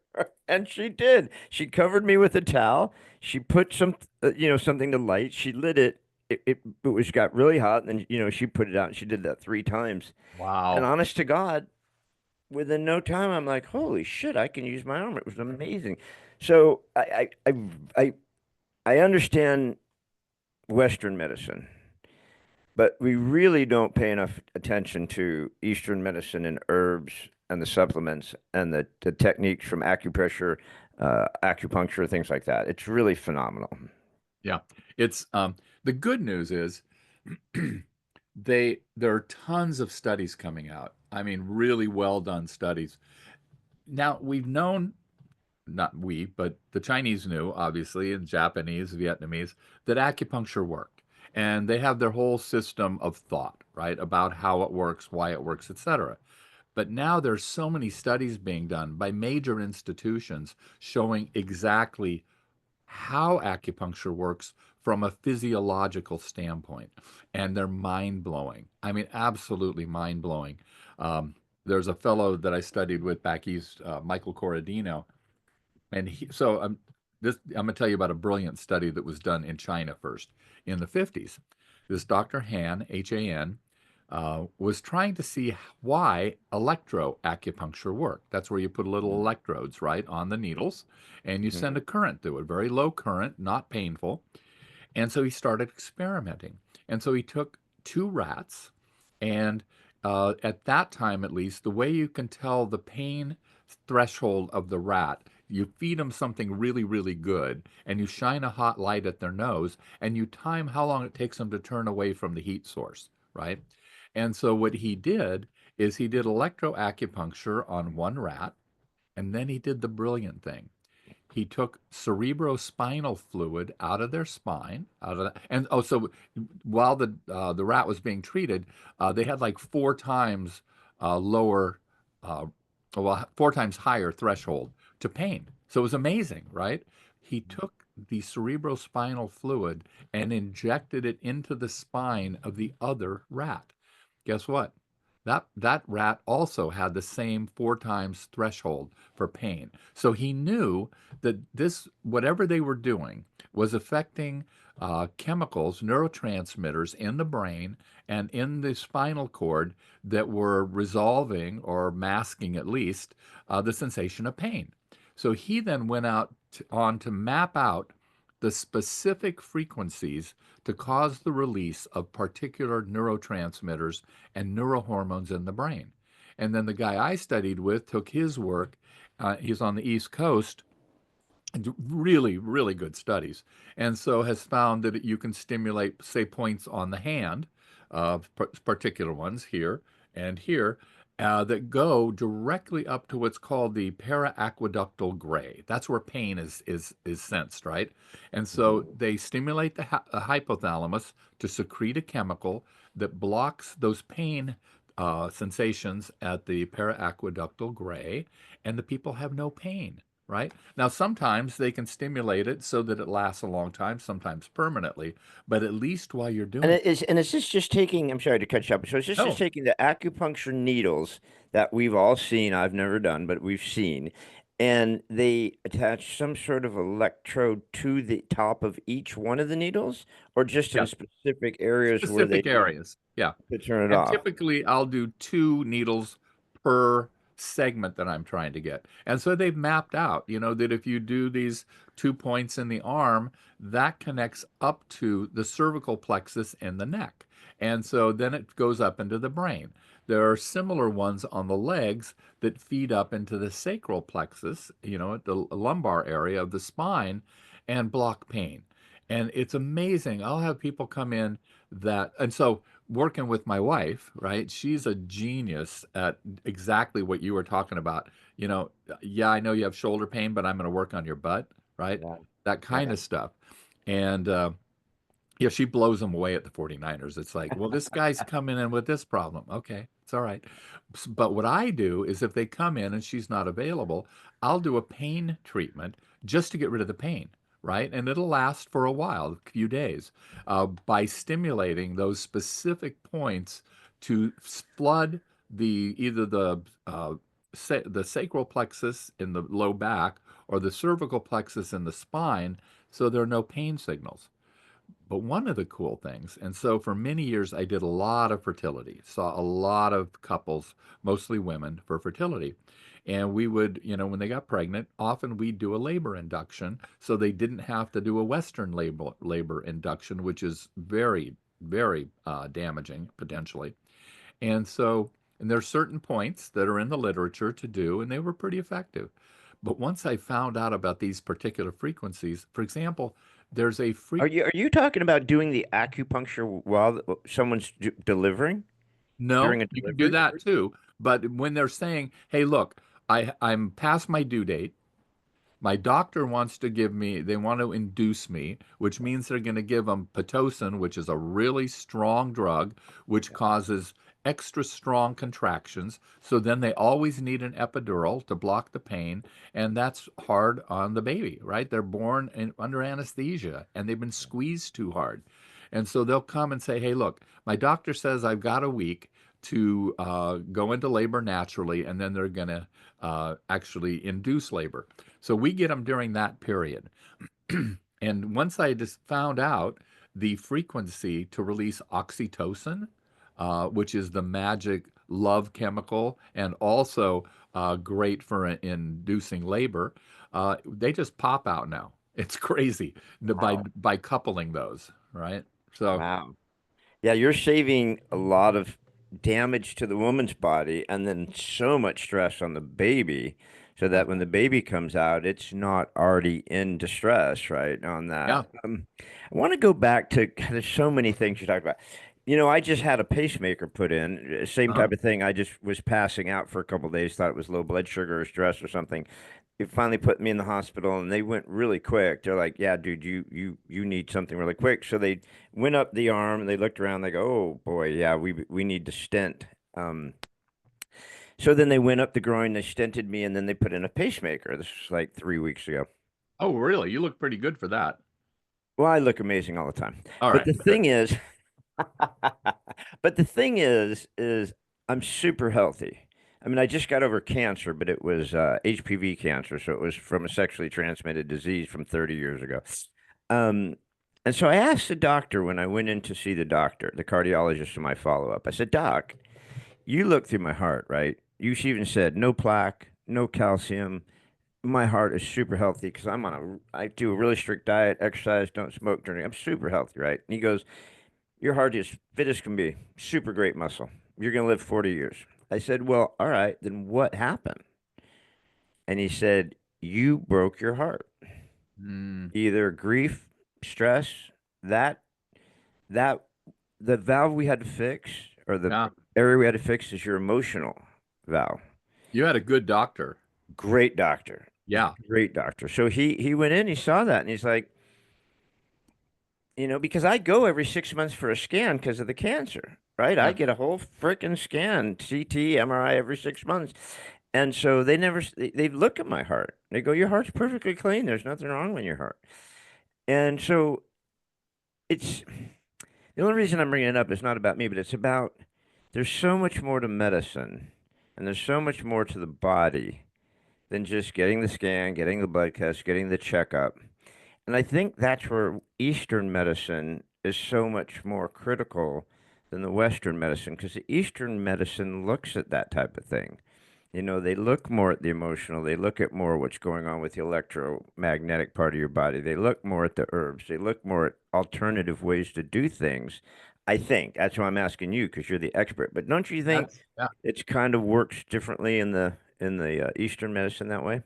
And she did. She covered me with a towel. She put something to light. She lit it. It was got really hot, and then she put it out. And she did that 3 times. And Wow. honest to God, within no time, I'm like, holy shit, I can use my arm. It was amazing. So I understand Western medicine, but we really don't pay enough attention to Eastern medicine and herbs and the supplements and the techniques from acupressure, acupuncture, things like that. It's really phenomenal. Yeah. It's the good news is there are tons of studies coming out. I mean, really well done studies. Now, we've known, not we, but the Chinese knew, obviously, and Japanese, Vietnamese, that acupuncture worked. And they have their whole system of thought, right, about how it works, why it works, etc. But now there's so many studies being done by major institutions showing exactly how acupuncture works from a physiological standpoint. And they're mind blowing. I mean, absolutely mind blowing. Um, there's a fellow that I studied with back east, Michael Corradino, and I'm going to tell you about a brilliant study that was done in China first in the 50s. This Dr. Han, H-A-N, was trying to see why electroacupuncture worked. That's where you put little electrodes, right, on the needles, and you Mhm. send a current through it, very low current, not painful. And so he started experimenting. And so he took two rats, and at that time at least, the way you can tell the pain threshold of the rat, you feed them something really, really good, and you shine a hot light at their nose, and you time how long it takes them to turn away from the heat source, right? And so what he did is he did electroacupuncture on one rat, and then he did the brilliant thing. He took cerebrospinal fluid out of their spine, out of that, and so while the rat was being treated, they had like four times lower, uh, well, four times higher threshold to pain. So it was amazing, right? He took the cerebrospinal fluid and injected it into the spine of the other rat. Guess what? That rat also had the same four times threshold for pain. So he knew that this, whatever they were doing, was affecting chemicals, neurotransmitters in the brain and in the spinal cord that were resolving or masking at least the sensation of pain. So he then went on to map out the specific frequencies to cause the release of particular neurotransmitters and neurohormones in the brain. And then the guy I studied with took his work. He's on the East Coast, really, really good studies, and so has found that you can stimulate, say, points on the hand, particular ones here and here, that go directly up to what's called the paraaqueductal gray. That's where pain is sensed, right? And so they stimulate the hypothalamus to secrete a chemical that blocks those pain sensations at the paraaqueductal gray, and the people have no pain, right? Now, sometimes they can stimulate it so that it lasts a long time, sometimes permanently, but at least while you're And doing it is, and is this just taking, I'm sorry to cut you up. So is this just no, taking the acupuncture needles that we've all seen, I've never done, but we've seen, and they attach some sort of electrode to the top of each one of the needles, or just in yeah, specific areas where they specific need areas, yeah. to turn it And off? typically I'll do two needles per segment that I'm trying to get. And so they've mapped out, that if you do these 2 points in the arm, that connects up to the cervical plexus in the neck. And so then it goes up into the brain. There are similar ones on the legs that feed up into the sacral plexus, at the lumbar area of the spine and block pain. And it's amazing. I'll have people come in and so working with my wife, right? She's a genius at exactly what you were talking about. Yeah, I know you have shoulder pain, but I'm going to work on your butt, right? Yeah, That yeah. kind of stuff. And yeah, she blows them away at the 49ers. It's like, well, this guy's coming in with this problem. Okay, it's all right. But what I do is if they come in and she's not available, I'll do a pain treatment just to get rid of the pain, right? And it'll last for a while, a few days, by stimulating those specific points to flood either the sacral plexus in the low back or the cervical plexus in the spine, so there are no pain signals. But one of the cool things, and so for many years I did a lot of fertility, saw a lot of couples, mostly women, for fertility. And we would, when they got pregnant, often we'd do a labor induction so they didn't have to do a Western labor induction, which is very, very damaging potentially. And so, and there's certain points that are in the literature to do, and they were pretty effective. But once I found out about these particular frequencies, for example, there's a Are you talking about doing the acupuncture while someone's delivering no, during a you can do delivery? that too. But when they're saying, hey, look, I'm past my due date. My doctor wants to give me, they want to induce me, which means they're going to give them Pitocin, which is a really strong drug, which causes extra strong contractions. So then they always need an epidural to block the pain. And that's hard on the baby, right? They're born under anesthesia and they've been squeezed too hard. And so they'll come and say, hey, look, my doctor says I've got a week to go into labor naturally, and then they're going to actually induce labor. So we get them during that period. And once I just found out the frequency to release oxytocin, which is the magic love chemical and also great for inducing labor, they just pop out now. It's crazy Wow. by coupling those, right? So, Wow. Yeah, you're saving a lot of damage to the woman's body and then so much stress on the baby so that when the baby comes out, it's not already in distress, right? On that. yeah. I want to go back to, God, there's so many things you talked about. I just had a pacemaker put in, same Uh-huh. type of thing. I just was passing out for a couple of days, thought it was low blood sugar or stress or something. It finally put me in the hospital and they went really quick. They're like, "Yeah, dude, you need something really quick." So they went up the arm and they looked around. They go, "Oh boy, yeah, we need to stent." So then they went up the groin, they stented me, and then they put in a pacemaker. This was like 3 weeks ago. Oh, really? You look pretty good for that. Well, I look amazing all the time. All But right, the good. thing is, but the thing is I'm super healthy. I mean, I just got over cancer, but it was HPV cancer, so it was from a sexually transmitted disease from 30 years ago. Um, and so I asked the doctor when I went in to see the doctor, the cardiologist in my follow-up. I said, "Doc, you look through my heart, right? You even said no plaque, no calcium. My heart is super healthy because I do a really strict diet, exercise, don't smoke, drink. I'm super healthy, right?" And he goes, "Your heart is fit as can be, super great muscle. You're going to live 40 years." I said, "Well, all right, then what happened?" And he said, "You broke your heart. Mm, Either grief, stress, that, that, the valve we had to fix, or the yeah. area we had to fix is your emotional valve." You had a good doctor. Great doctor. Yeah. Great doctor. So he went in, he saw that, and he's like, because I go every 6 months for a scan because of the cancer, right? I Yeah. get a whole freaking scan, CT, MRI every 6 months. And so they look at my heart. They go, "Your heart's perfectly clean. There's nothing wrong with your heart." And so it's the only reason I'm bringing it up is not about me, but it's about there's so much more to medicine and there's so much more to the body than just getting the scan, getting the blood test, getting the checkup. And I think that's where Eastern medicine is so much more critical than the Western medicine, because the Eastern medicine looks at that type of thing. They look more at the emotional. They look at more what's going on with the electromagnetic part of your body. They look more at the herbs. They look more at alternative ways to do things. I think that's why I'm asking you because you're the expert. But don't you think Yeah. it's kind of works differently in the Eastern medicine that way?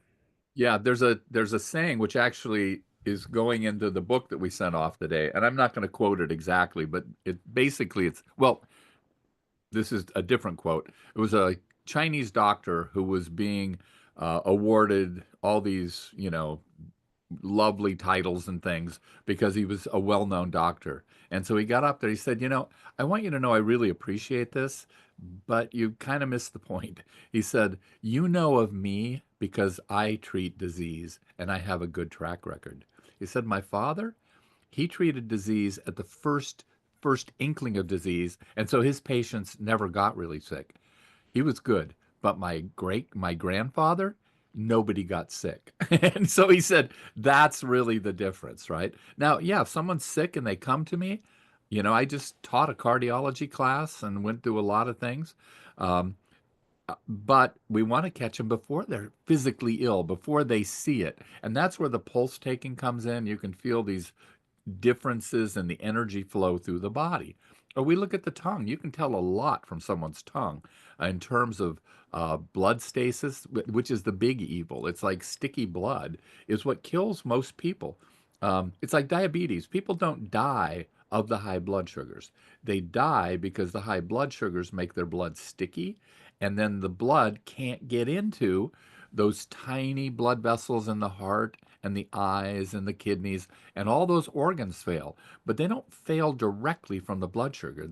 Yeah, there's a saying which actually is going into the book that we sent off today, and I'm not going to quote it exactly, but it's well, this is a different quote. It was a Chinese doctor who was being awarded all these, lovely titles and things because he was a well-known doctor. And so he got up there. He said, I want you to know I really appreciate this, but you kind of missed the point. He said, you know of me because I treat disease and I have a good track record. He said, my father, he treated disease at the first first inkling of disease, and so his patients never got really sick. He was good, but my grandfather, nobody got sick. And so he said, that's really the difference, right? Now, yeah, if someone's sick and they come to me, I just taught a cardiology class and went through a lot of things. Um, but we want to catch them before they're physically ill, before they see it. And that's where the pulse taking comes in. You can feel these differences in the energy flow through the body. Or we look at the tongue. You can tell a lot from someone's tongue in terms of blood stasis, which is the big evil. It's like sticky blood is what kills most people. It's like diabetes. People don't die of the high blood sugars. They die because the high blood sugars make their blood sticky, and then the blood can't get into those tiny blood vessels in the heart and the eyes and the kidneys, and all those organs fail. But they don't fail directly from the blood sugar.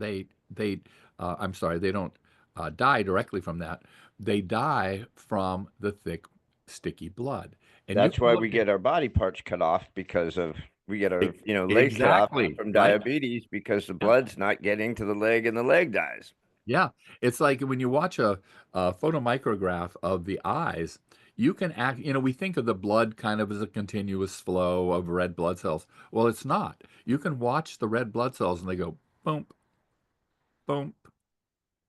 I'm sorry, they don't die directly from that. They die from the thick, sticky blood. And you That's can why we look at get our body parts cut off because of we get our, legs cut off exactly, from right? diabetes because the Yeah. blood's not getting to the leg and the leg dies. Yeah, it's like when you watch a photomicrograph of the eyes, you can we think of the blood kind of as a continuous flow of red blood cells. Well, it's not. You can watch the red blood cells and they go boom, boom,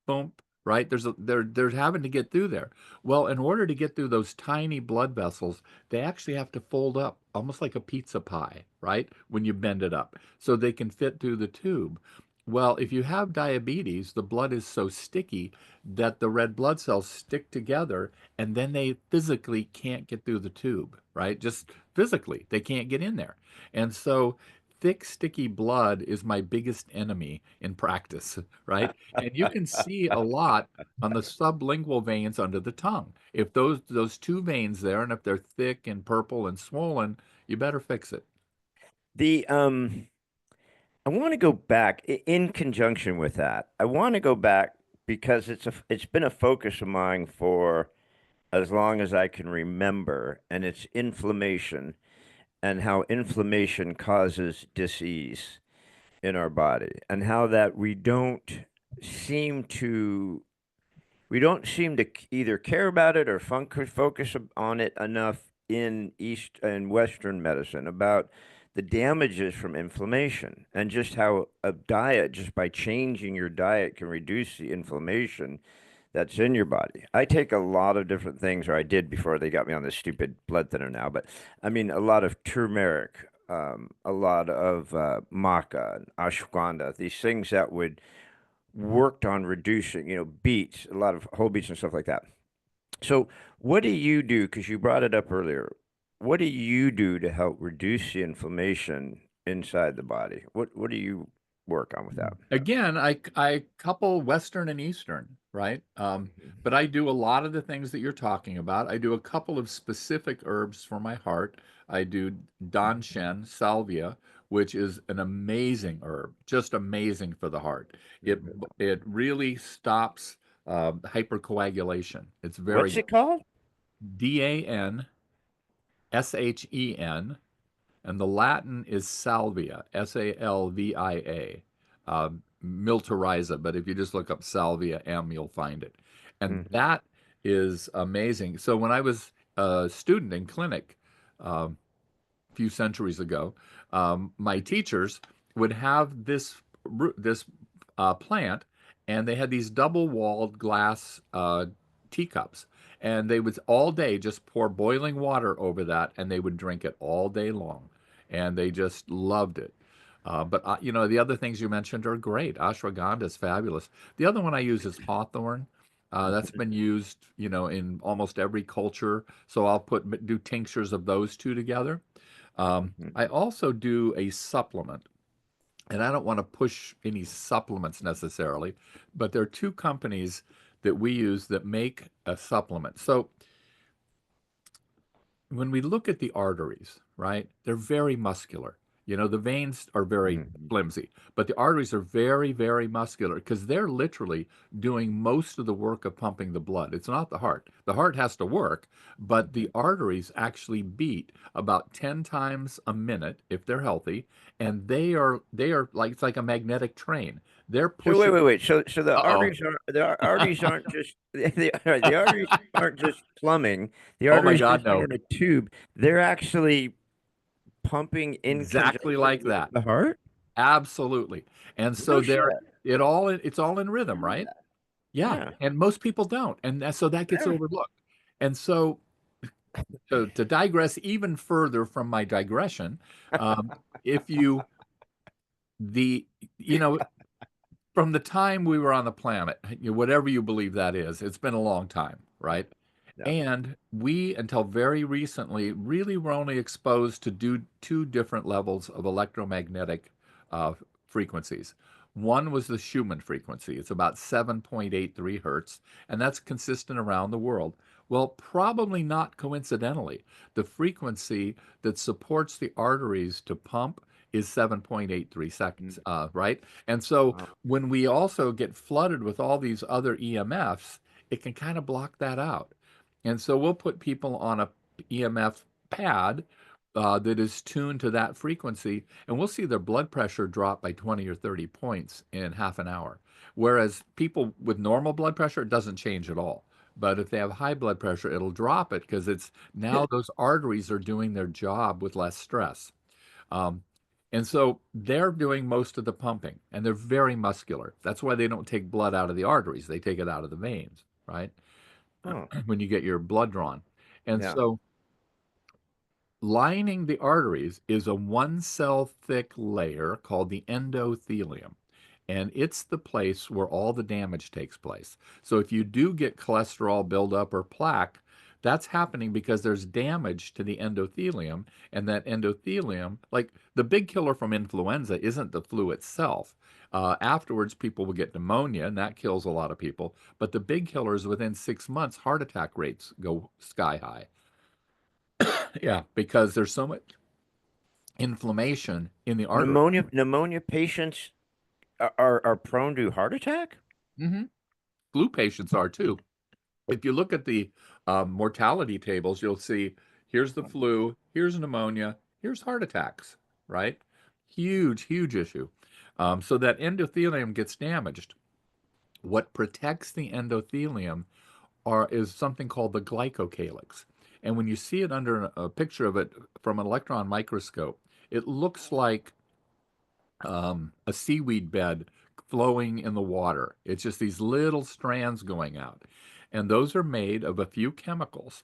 bump, right? They're having to get through there. Well, in order to get through those tiny blood vessels, they actually have to fold up almost like a pizza pie, right? When you bend it up so they can fit through the tube. Well, if you have diabetes, the blood is so sticky that the red blood cells stick together and then they physically can't get through the tube, right? Just physically, they can't get in there. And so thick, sticky blood is my biggest enemy in practice, right? And you can see a lot on the sublingual veins under the tongue. If those two veins there, and if they're thick and purple and swollen, you better fix it. The I want to go back in conjunction with that. I want to go back because it's been a focus of mine for as long as I can remember, and it's inflammation and how inflammation causes disease in our body, and how that seem to we don't seem to either care about it or focus on it enough in East and Western medicine about the damages from inflammation and just how a diet, just by changing your diet, can reduce the inflammation that's in your body. I take a lot of different things, or I did before they got me on this stupid blood thinner now, but I mean, a lot of turmeric, a lot of maca, and ashwagandha, these things that would worked on reducing, beets, a lot of whole beets and stuff like that. So, what do you do? Because you brought it up earlier. What do you do to help reduce the inflammation inside the body? What do you work on with that? Again, I couple Western and Eastern, right? But I do a lot of the things that you're talking about. I do a couple of specific herbs for my heart. I do Danshen, salvia, which is an amazing herb, just amazing for the heart. It it really stops hypercoagulation. It's very What's good. it called? Danshen, and the Latin is salvia, Salvia, miltariza. But if you just look up salvia M, you'll find it. And Hmm. that is amazing. So when I was a student in clinic a few centuries ago, my teachers would have this plant, and they had these double-walled glass teacups, and they would all day just pour boiling water over that, and they would drink it all day long, and they just loved it. But the other things you mentioned are great. Ashwagandha is fabulous. The other one I use is hawthorn. That's been used, in almost every culture. So I'll do tinctures of those two together. I also do a supplement, and I don't want to push any supplements necessarily, but there are two companies that we use that make a supplement. So when we look at the arteries, right, they're very muscular. You know, the veins are very Mhm. flimsy, but the arteries are very, very muscular because they're literally doing most of the work of pumping the blood. It's not the heart. The heart has to work, but the arteries actually beat about 10 times a minute if they're healthy, and they are like it's like a magnetic train. They're So wait, pushing. wait, wait. So Uh-oh. the arteries aren't just the arteries aren't just plumbing. The Oh my arteries God, just aren't no. in a tube. They're actually pumping in Exactly conjunction like with that. the heart. Absolutely. And so No shit. it's all in rhythm, right? Yeah, Yeah. and most people don't, and so that gets Yeah. overlooked. And so to digress even further from my digression, um, if you the you know from the time we were on the planet, whatever you believe that is, it's been a long time, right? Yeah. And we, until very recently, really were only exposed to two different levels of electromagnetic frequencies. One was the Schumann frequency. It's about 7.83 hertz, and that's consistent around the world. Well, probably not coincidentally, the frequency that supports the arteries to pump is 7.83 seconds, Mm. right? And so Wow. when we also get flooded with all these other EMFs, it can kind of block that out. And so we'll put people on a EMF pad that is tuned to that frequency, and we'll see their blood pressure drop by 20 or 30 points in half an hour. Whereas people with normal blood pressure, it doesn't change at all. But if they have high blood pressure, it'll drop it because it's now those arteries are doing their job with less stress. Um, and so they're doing most of the pumping, and they're very muscular. That's why they don't take blood out of the arteries. They take it out of the veins, right? Oh, When you get your blood drawn. And yeah. so lining the arteries is a one cell thick layer called the endothelium. And it's the place where all the damage takes place. So if you do get cholesterol buildup or plaque, that's happening because there's damage to the endothelium. And that endothelium, like the big killer from influenza, isn't the flu itself. Afterwards, people will get pneumonia, and that kills a lot of people. But the big killer is within 6 months, heart attack rates go sky high. Yeah, because there's so much inflammation in the artery. Pneumonia patients are prone to heart attack? Hmm. Flu patients are too. If you look at the mortality tables, you'll see here's the flu, here's pneumonia, here's heart attacks, right? Huge, huge issue. So that endothelium gets damaged. What protects the endothelium is something called the glycocalyx. And when you see it under a picture of it from an electron microscope, it looks like a seaweed bed flowing in the water. It's just these little strands going out. And those are made of a few chemicals.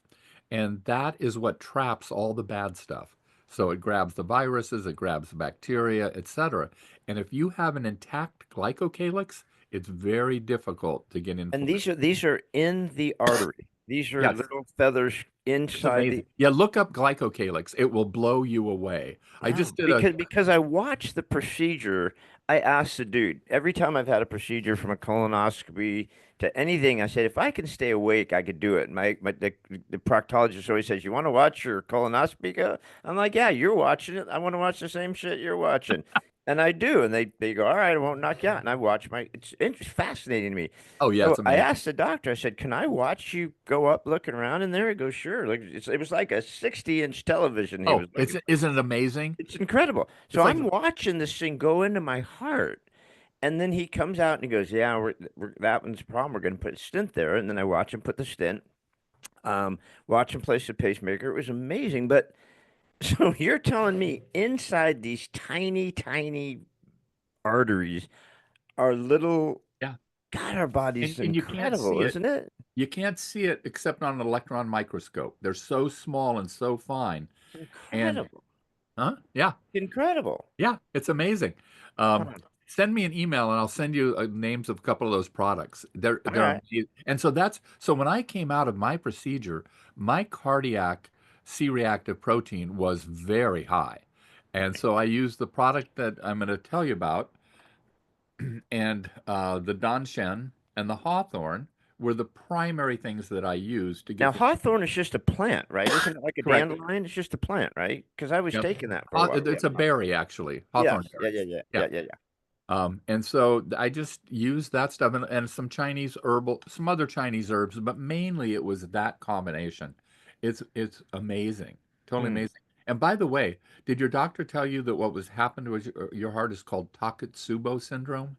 And that is what traps all the bad stuff. So it grabs the viruses, it grabs the bacteria, etc. And if you have an intact glycocalyx, it's very difficult to get And inflammation. these are in the artery. These are Yes, little feathers it's inside the. amazing. Yeah, look up glycocalyx. It will blow you away. I Wow. just did a Because I watched the procedure, I asked the dude every time I've had a procedure from a colonoscopy to anything, I said if I can stay awake, I could do it. The proctologist always says, "You want to watch your colonoscopy go?" I'm like, "Yeah, you're watching it. I want to watch the same shit you're watching." And I do, and they go, "All right, I won't knock you out." And I watch it's fascinating to me. oh yeah, So it's I amazing. asked the doctor, I said, "Can I watch you go up looking around in there?" He goes, "Sure." Like it was like a 60-inch television he Oh, was looking. isn't it amazing? It's incredible. So It's like I'm watching this thing go into my heart. And then he comes out and he goes, "Yeah, that one's a problem. We're going to put a stent there." And then I watch him put the stent, watch him place the pacemaker. It was amazing. But so you're telling me inside these tiny, tiny arteries are little, yeah. God, our body's And you can't see incredible, it. isn't it? You can't see it except on an electron microscope. They're so small and so fine. It's And incredible. yeah, Incredible. yeah, it's amazing. Um, Huh. send me an email and I'll send you names of a couple of those products. All They're right. amazing. And so so when I came out of my procedure, my cardiac C-reactive protein was very high. And so I used the product that I'm going to tell you about, and the Danshen and the Hawthorn, were the primary things that I used to Now, get the hawthorn is just a plant, right? Isn't it like a correct. dandelion? It's just a plant, right? Because I was Yep. taking that for a while. It's a berry, actually, Yeah. hawthorn Yeah. Yeah. berries. Yeah. Yeah. Yeah. Yeah. Yeah. And so I just used that stuff and some Chinese herbal, some other Chinese herbs, but mainly it was that combination. It's amazing, totally Hmm. amazing. And by the way, did your doctor tell you that what was happened was your heart is called Takotsubo syndrome?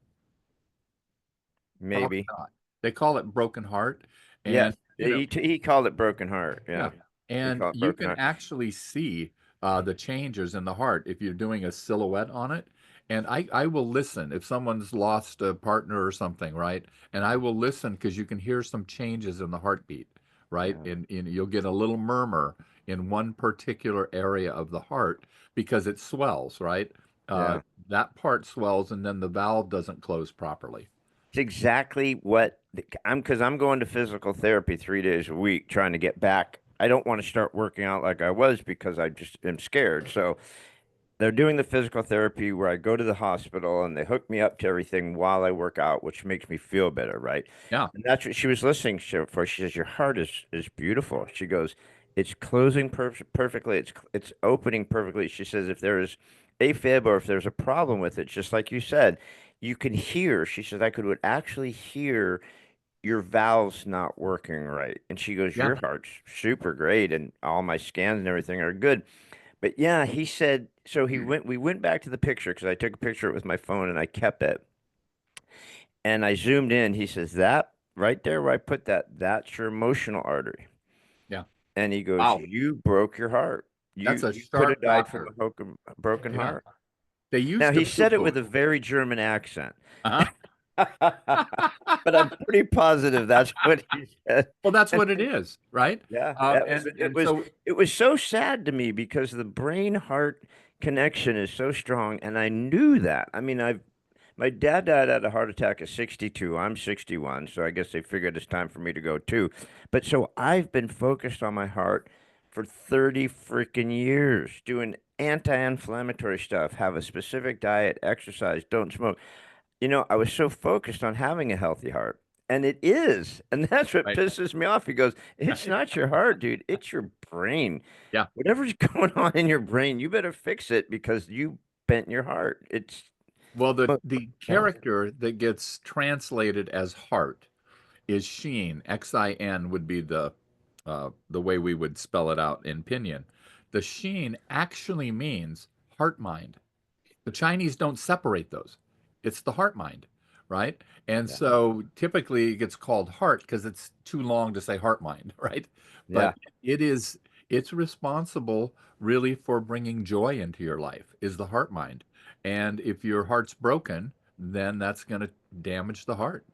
Probably Maybe. not. They call it broken heart, Yes. and you know, He called it broken heart. yeah. Yeah. He And called it you broken can heart. actually see the changes in the heart if you're doing a silhouette on it. And I will listen if someone's lost a partner or something, right? And I will listen because you can hear some changes in the heartbeat, right? Yeah. And you'll get a little murmur in one particular area of the heart because it swells, right? Uh, Yeah. that part swells and then the valve doesn't close properly. It's exactly what because I'm going to physical therapy 3 days a week trying to get back. I don't want to start working out like I was because I just am scared. So they're doing the physical therapy where I go to the hospital and they hook me up to everything while I work out, which makes me feel better, right? Yeah, And that's what she was listening for. She says, "Your heart is beautiful." She goes, "It's closing perfectly. It's opening perfectly." She says, "If there is AFib or if there's a problem with it, just like you said, you can hear." She says, "I would actually hear your valves not working right." And she goes, yeah. "Your heart's super great, and all my scans and everything are good." But yeah, he said, so we went back to the picture because I took a picture of it with my phone and I kept it. And I zoomed in. He says, that right there where I put that, that's your emotional artery. Yeah. And he goes, Wow. you broke your heart. That's a You could have sharp died from doctor. a broken Yeah. heart. They Now used to he said it poo-poo with it. a very German accent, Uh-huh. but I'm pretty positive that's what he said. Well, that's what it is, right? Yeah, Uh, yeah, and and so it was so sad to me because the brain heart connection is so strong, and I knew that. I mean, my dad died at a heart attack at 62. I'm 61, so I guess they figured it's time for me to go too. But so I've been focused on my heart for 30 freaking years, doing anti-inflammatory stuff, have a specific diet, exercise, don't smoke. I was so focused on having a healthy heart, and it is. And that's what right. pisses me off. He goes, it's not your heart, dude. It's your brain. Yeah. Whatever's going on in your brain, you better fix it because you bent your heart. Well, But the yeah, character that gets translated as heart is Sheen. Xin would be the way we would spell it out in Pinyin. The Sheen actually means heart mind. The Chinese don't separate those. It's the heart mind, right? And yeah, so typically it gets called heart because it's too long to say heart mind, right? yeah, But it's responsible really for bringing joy into your life is the heart mind. And if your heart's broken, then that's going to damage the heart.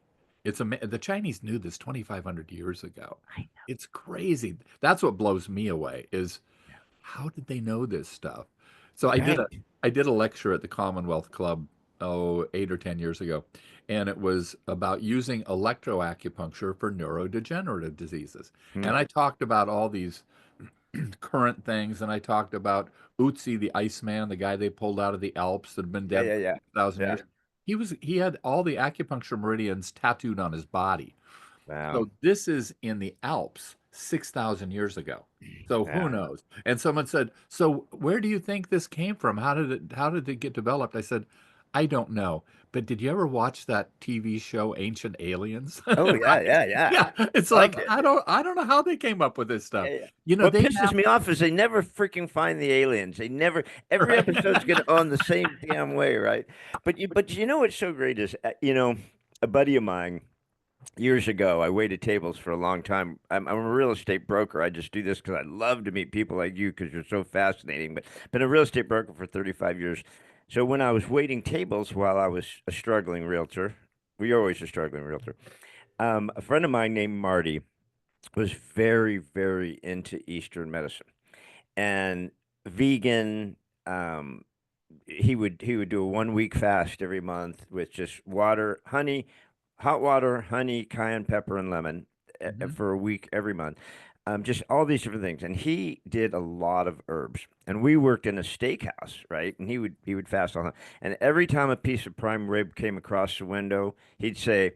The Chinese knew this 2,500 years ago. I know. It's crazy. That's what blows me away is Yeah. how did they know this stuff? So Right. I did a lecture at the Commonwealth Club, 8 or 10 years ago, and it was about using electroacupuncture for neurodegenerative diseases. Hmm. And I talked about all these current things, and I talked about Utsi the Iceman, the guy they pulled out of the Alps that had been Yeah, dead yeah, for yeah, 6,000 yeah. years. He had all the acupuncture meridians tattooed on his body. Wow. So this is in the Alps 6,000 years ago. So who Yeah. knows? And someone said, "So where do you think this came from? How did it get developed?" I said, "I don't know. But did you ever watch that TV show Ancient Aliens?" Oh, yeah, Right? yeah, yeah. Yeah, it's Loved like it. I don't know how they came up with this Yeah, stuff. yeah. You know, What they pisses have me off is they never freaking find the aliens. They never, every right. episode's gonna on the same damn way, right? But you know what's so great is, a buddy of mine years ago, I waited tables for a long time. I'm a real estate broker. I just do this because I love to meet people like you because you're so fascinating. But been a real estate broker for 35 years. So when I was waiting tables while I was a struggling realtor, we always a struggling realtor. A friend of mine named Marty was very, very into Eastern medicine and vegan. Um, he would do a 1 week fast every month with just water, honey, hot water, honey, cayenne pepper, and lemon Mhm. for a week every month. Just all these different things, and he did a lot of herbs. And we worked in a steakhouse, right? And he would fast all the time. And every time a piece of prime rib came across the window, he'd say,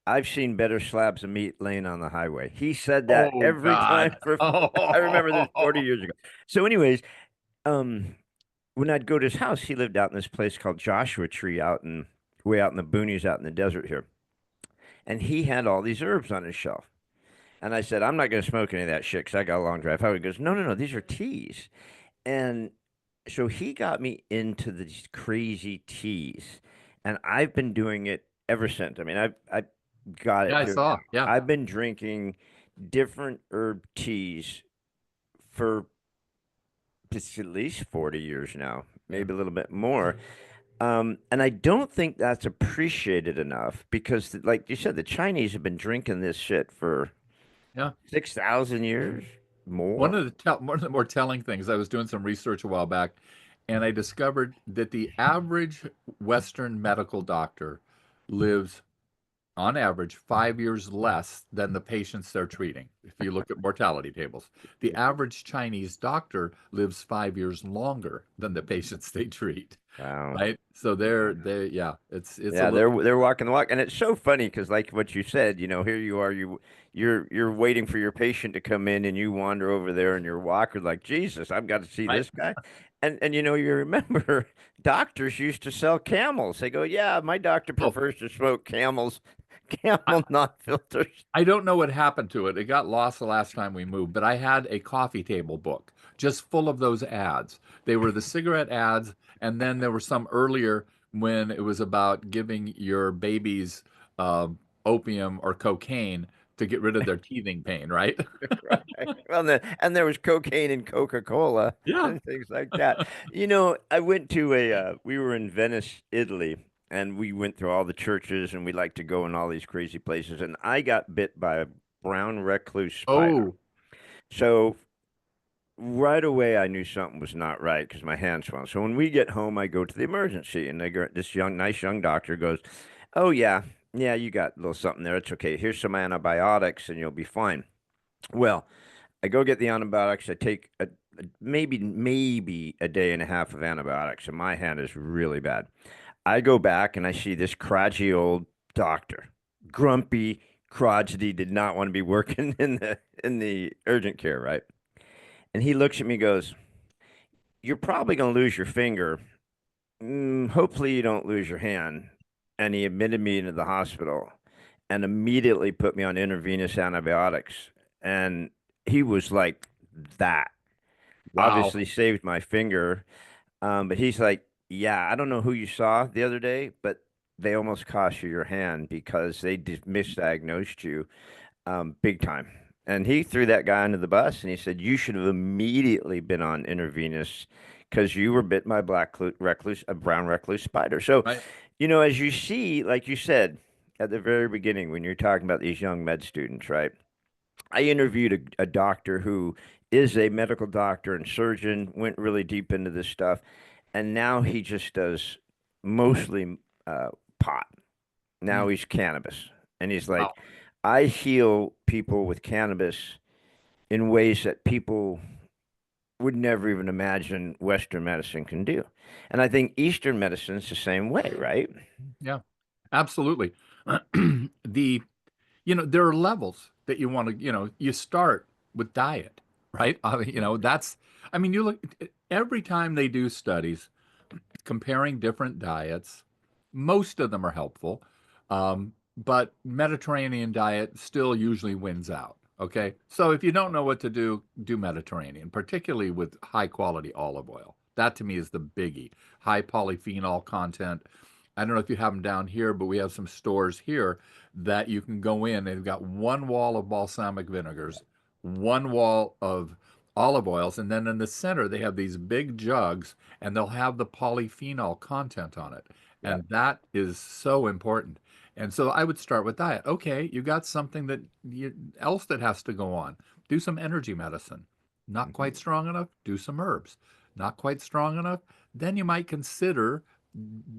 I've seen better slabs of meat laying on the highway. He said that Oh every time God. for, I remember this 40 Oh, years ago. So anyways, um, when I'd go to his house, he lived out in this place called Joshua Tree out in way out in the boonies out in the desert here. And he had all these herbs on his shelf. And I said, I'm not going to smoke any of that shit because I got a long drive home. He goes, no, no, no, these are teas. And so he got me into these crazy teas. And I've been doing it ever since. I mean, I got yeah, it I to, saw. Yeah. I've been drinking different herb teas for it's at least 40 years now, Yeah. maybe a little bit more. And I don't think that's appreciated enough because, like you said, the Chinese have been drinking this shit for Yeah. 6,000 years One more. of one of the more telling things, I was doing some research a while back, and I discovered that the average Western medical doctor lives on average 5 years less than the patients they're treating. If you look at mortality tables, the average Chinese doctor lives 5 years longer than the patients they treat. Wow. Right? So yeah, it's a Yeah, little, they're walking the walk, and it's so funny because, like what you said, here you are, you're waiting for your patient to come in, and you wander over there, and you're walking like Jesus. I've got to see right? this guy, and you remember doctors used to sell Camels. They go, yeah, my doctor Oh, prefers to smoke Camels, I, Camel not filters. I don't know what happened to it. It got lost the last time we moved, but I had a coffee table book just full of those ads. They were the cigarette ads, and then there were some earlier when it was about giving your babies uh, opium or cocaine to get rid of their teething pain, right? Right. Well, and there was cocaine in Coca-Cola Yeah. and things like that. I went to we were in Venice, Italy, and we went through all the churches, and we like to go in all these crazy places. And I got bit by a brown recluse spider. Oh, So right away, I knew something was not right because my hands swelled. So when we get home, I go to the emergency, and this nice young doctor goes, "Oh yeah, yeah, you got a little something there. It's okay. Here's some antibiotics, and you'll be fine." Well, I go get the antibiotics. I take maybe a day and a half of antibiotics, and my hand is really bad. I go back and I see this crotchety old doctor, grumpy, crotchety, did not want to be working in the urgent care, right? And he looks at me, and goes, "You're probably gonna lose your finger. Hopefully, you don't lose your hand." And he admitted me into the hospital, and immediately put me on intravenous antibiotics. And he was like that. wow. Obviously saved my finger. But he's like, yeah, I don't know who you saw the other day, but they almost cost you your hand because they misdiagnosed you big time. And he threw that guy under the bus and he said, you should have immediately been on intravenous because you were bit by a brown recluse spider. So, Right. as you see, like you said at the very beginning, when you're talking about these young med students, right? I interviewed a doctor who is a medical doctor and surgeon, went really deep into this stuff, and now he just does mostly pot. Now Mm, he's cannabis. And he's wow. like, I heal people with cannabis in ways that people would never even imagine Western medicine can do. And I think Eastern medicine's the same way, right? Yeah, absolutely. The there are levels that you want to, you start with diet, right? I mean, you look every time they do studies comparing different diets, most of them are helpful, but Mediterranean diet still usually wins out. Okay, so if you don't know what to do, do Mediterranean, particularly with high quality olive oil. That to me is the biggie. High polyphenol content. I don't know if you have them down here, but we have some stores here that you can go in. They've got one wall of balsamic vinegars, one wall of olive oils, and then in the center they have these big jugs and they'll have the polyphenol content on it. Yeah. And that is so important. And so I would start with diet. Okay, you got something else that has to go on. Do some energy medicine. Not Mhm. quite strong enough, do some herbs. Not quite strong enough, then you might consider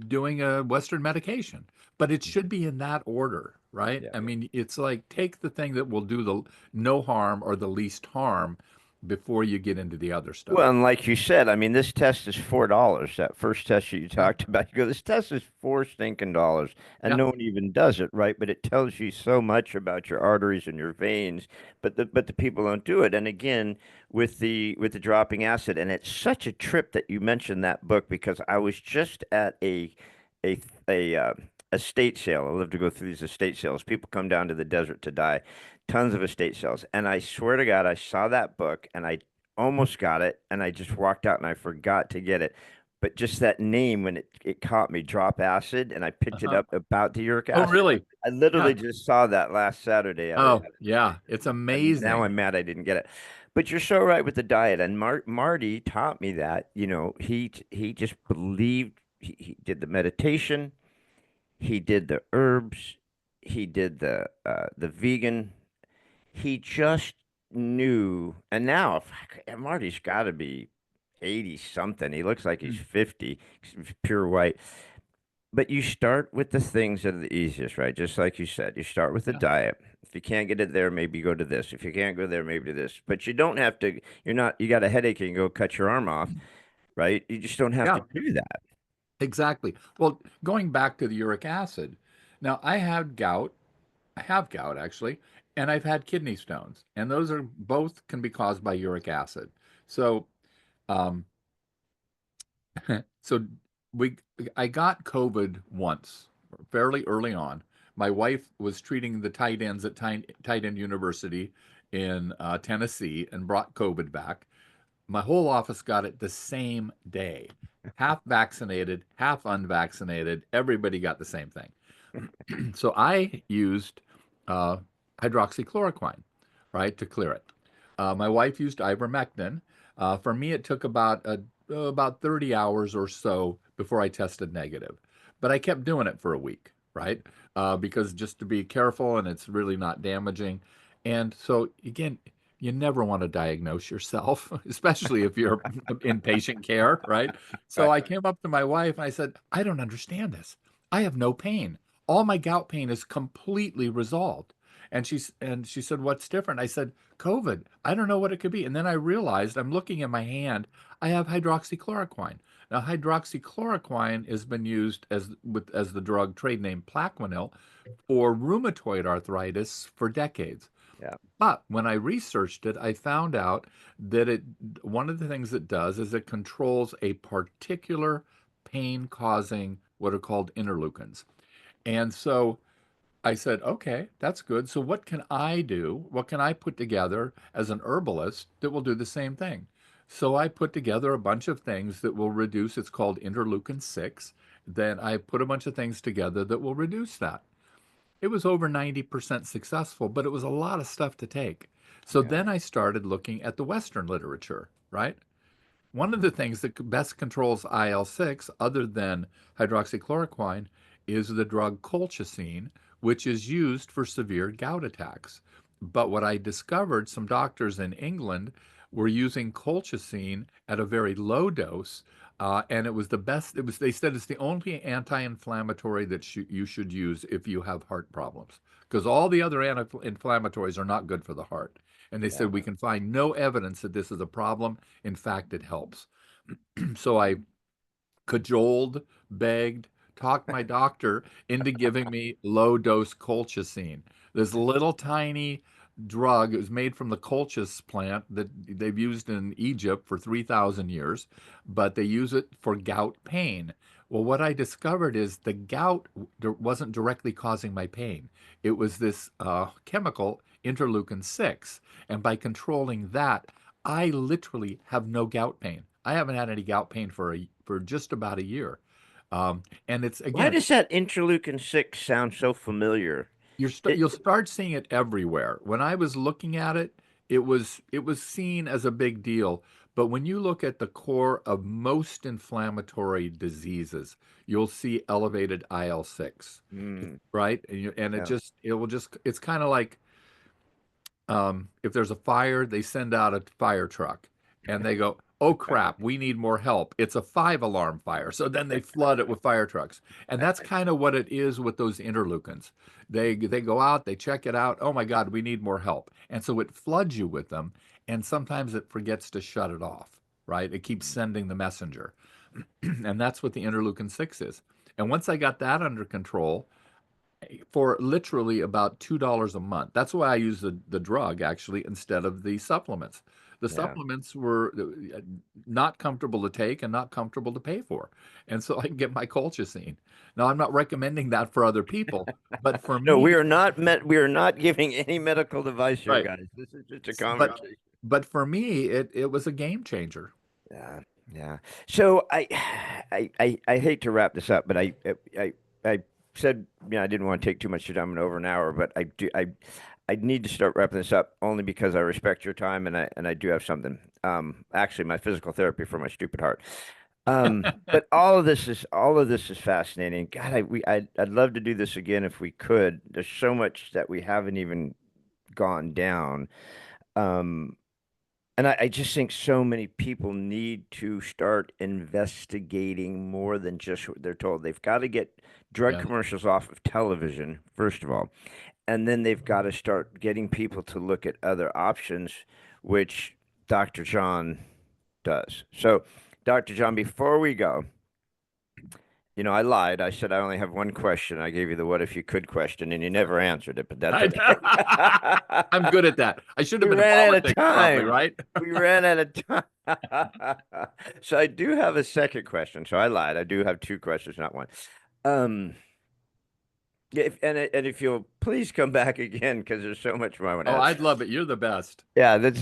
doing a Western medication. But it should be in that order, right? Yeah. I mean, it's like take the thing that will do the no harm or the least harm before you get into the other stuff. Well, and like you said, I mean, this test is $4. That first test that you Yeah. talked about, you go, this test is four stinking dollars, and Yeah. no one even does it, right? But it tells you so much about your arteries and your veins, but the people don't do it. And again, with the dropping acid, and it's such a trip that you mentioned that book because I was just at a a estate sale. I love to go through these estate sales. People come down to the desert to die. Tons of estate sales. And I swear to God, I saw that book and I almost got it, and I just walked out and I forgot to get it. But just that name, when it caught me, drop acid, and I picked it Uh-huh. up about the uric Oh, acid. really? I Yeah. literally just saw that last Saturday Oh, yeah. It's and now amazing. I'm mad I didn't get it. But you're so right with the diet, and Marty taught me that. He just believed. He did the meditation, he did the herbs, he did the vegan. He just knew, and now Marty's got to be 80 something. He looks like he's Mm. 50, he's pure white. But you start with the things that are the easiest, right? Just like you said, you start with the Yeah. diet. If you can't get it there, maybe go to this. If you can't go there, maybe to this. But you don't have to, you're not, you got a headache and you go cut your arm off, right? You just don't have to Yeah, do that. exactly. Well, going back to the uric acid, now I have gout actually, and I've had kidney stones, and those are both can be caused by uric acid. So, um, so we I got COVID once, fairly early on. My wife was treating the tight ends at Tight End University in Tennessee and brought COVID back. My whole office got it the same day. Half vaccinated, half unvaccinated. Everybody got the same thing. So I used uh, hydroxychloroquine, right, to clear it. My wife used ivermectin. For me, it took about 30 hours or so before I tested negative. But I kept doing it for a week, right? Because just to be careful and it's really not damaging. And so, again, you never want to diagnose yourself, especially if you're in patient care, right? So Right. I came up to my wife and I said, I don't understand this. I have no pain. All my gout pain is completely resolved. And she said, "What's different?" I said, "COVID. I don't know what it could be." And then I realized I'm looking at my hand. I have hydroxychloroquine. Now, hydroxychloroquine has been used as the drug trade name Plaquenil for rheumatoid arthritis for decades. Yeah. But when I researched it, I found out that one of the things it does is it controls a particular pain causing what are called interleukins. And so I said, okay, that's good. So what can I do? What can I put together as an herbalist that will do the same thing? So I put together a bunch of things that will reduce, it's called interleukin 6. Then I put a bunch of things together that will reduce that. It was over 90% successful, but it was a lot of stuff to take. So Yeah. then I started looking at the Western literature, right? One of the things that best controls IL-6, other than hydroxychloroquine, is the drug colchicine, which is used for severe gout attacks. But what I discovered, some doctors in England were using colchicine at a very low dose, and it was the best. It was they said it's the only anti-inflammatory that you should use if you have heart problems, because all the other anti-inflammatories are not good for the heart. And they Yeah. said we can find no evidence that this is a problem. In fact, it helps. So I cajoled, begged, talked my doctor into giving me low dose colchicine. This little tiny drug is made from the colchis plant that they've used in Egypt for 3,000 years, but they use it for gout pain. Well, what I discovered is the gout wasn't directly causing my pain. It was this chemical, interleukin 6. And by controlling that, I literally have no gout pain. I haven't had any gout pain for just about a year. And it's Why again, does that interleukin 6 sound so familiar? It, you'll start seeing it everywhere. When I was looking at it, it was seen as a big deal. But when you look at the core of most inflammatory diseases, you'll see elevated IL-6, mm, right? yeah. It's kind of like if there's a fire, they send out a fire truck and they go, oh crap, we need more help. It's a 5 alarm fire. So then they flood it with fire trucks. And that's kind of what it is with those interleukins. They go out, they check it out. Oh my God, we need more help. And so it floods you with them. and sometimes it forgets to shut it off, right? It keeps sending the messenger. And that's what the interleukin 6 is. And once I got that under control, for literally about $2 a month. That's why I use the drug actually instead of the supplements. The Yeah. supplements were not comfortable to take and not comfortable to pay for. And so I can get my colchicine. Now, I'm not recommending that for other people, but for No, me, we are not giving any medical advice here, right. guys. This is just a But conversation. for me, it was a game changer. Yeah, yeah. So I hate to wrap this up, but I said, I didn't want to take too much of your time, and over an hour, but I need to start wrapping this up only because I respect your time, and I do have something. Actually, my physical therapy for my stupid heart. But all of this is fascinating. God, I'd love to do this again if we could. There's so much that we haven't even gone down. Um, and I just think so many people need to start investigating more than just what they're told. They've got to get drug Yes. commercials off of television, first of all, and then they've got to start getting people to look at other options, which Dr. John does. So, Dr. John, before we go, I lied. I said I only have one question. I gave you the what if you could question, and you never answered it, but that's okay. I'm good at that. I should have We been in ran out of politics probably, time. right? We ran out of time. So I do have a second question. So I lied. I do have two questions, not one. Um, yeah, and if you'll please come back again because there's so much more I want to Oh, ask. I'd love it. You're the best. Yeah, this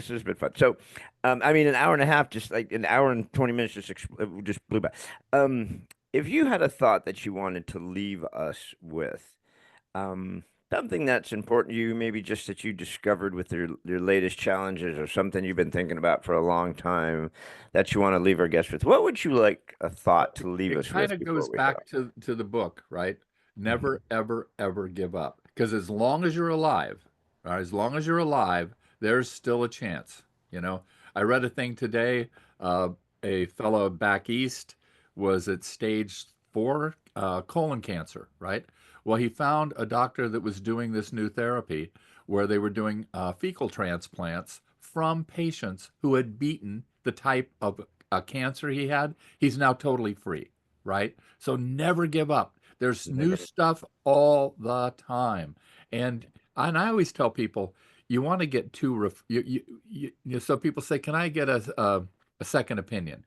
has been fun. So, I mean, an hour and a half, just like an hour and 20 minutes, just blew by. Um, if you had a thought that you wanted to leave us with, something that's important to you, maybe just that you discovered with your latest challenges, or something you've been thinking about for a long time that you want to leave our guests with, what would you like a Well, thought to leave it us kind with of before goes we head back to the book, right? off? Never, ever, ever give up. Because as long as you're alive, right, as long as you're alive, there's still a chance. You know, I read a thing today. Uh, a fellow back east was at stage 4 colon cancer, right? Well, he found a doctor that was doing this new therapy where they were doing fecal transplants from patients who had beaten the type of cancer he had. He's now totally free, right? So never give up. There's new Never. stuff all the time. And I always tell people, you want to get so people say, can I get a second opinion?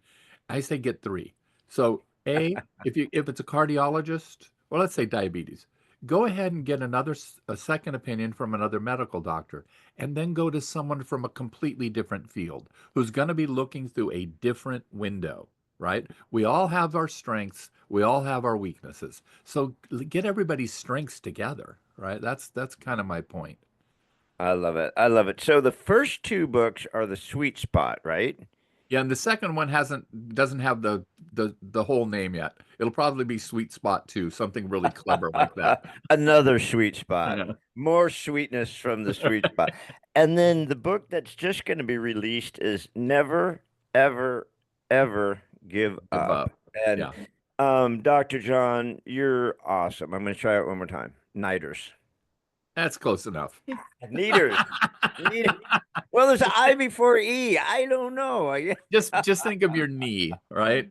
I say get 3. So if it's a cardiologist, well, let's say diabetes, go ahead and get a second opinion from another medical doctor, and then go to someone from a completely different field who's going to be looking through a different window, right? We all have our strengths, we all have our weaknesses. So get everybody's strengths together, right? That's kind of my point. I love it. I love it. So the first two books are the sweet spot, right? Yeah, and the second one doesn't have the whole name yet. It'll probably be Sweet Spot 2, something really clever like that. Another sweet spot. Yeah. More sweetness from the sweet spot. And then the book that's just going to be released is Never, Ever, Ever Give Give Up. up. And Yeah, Dr. John, you're awesome. I'm going to try it one more time. Niters. that's close enough. Nieters. Nieters. Well, there's an I before E. I don't know. Just think of your knee, right?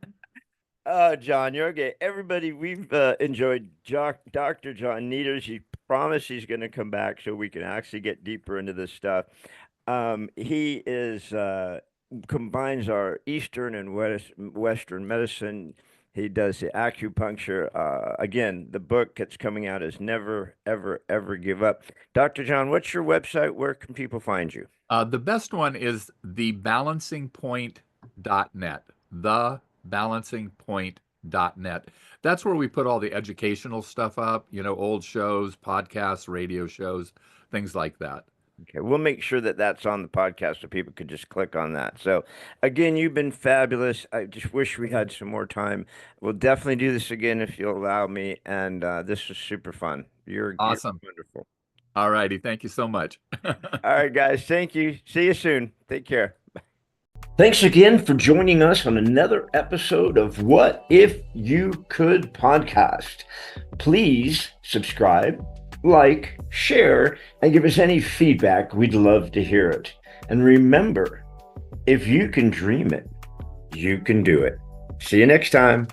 Oh, John, you're okay. Everybody, we've enjoyed Dr. John Nieters. He promised he's going to come back so we can actually get deeper into this stuff. He is combines our Eastern and Western medicine. He does the acupuncture. Again, the book that's coming out is Never, Ever, Ever Give Up. Dr. John, what's your website? Where can people find you? The best one is thebalancingpoint.net. Thebalancingpoint.net. That's where we put all the educational stuff up, old shows, podcasts, radio shows, things like that. Okay, we'll make sure that that's on the podcast so people could just click on that. So, again, you've been fabulous. I just wish we had some more time. We'll definitely do this again if you'll allow me. And this was super fun. You're Awesome. wonderful. All righty. Thank you so much. All right, guys. Thank you. See you soon. Take care. Thanks again for joining us on another episode of What If You Could podcast. Please subscribe, like, share, and give us any feedback. We'd love to hear it. And remember, if you can dream it, you can do it. See you next time.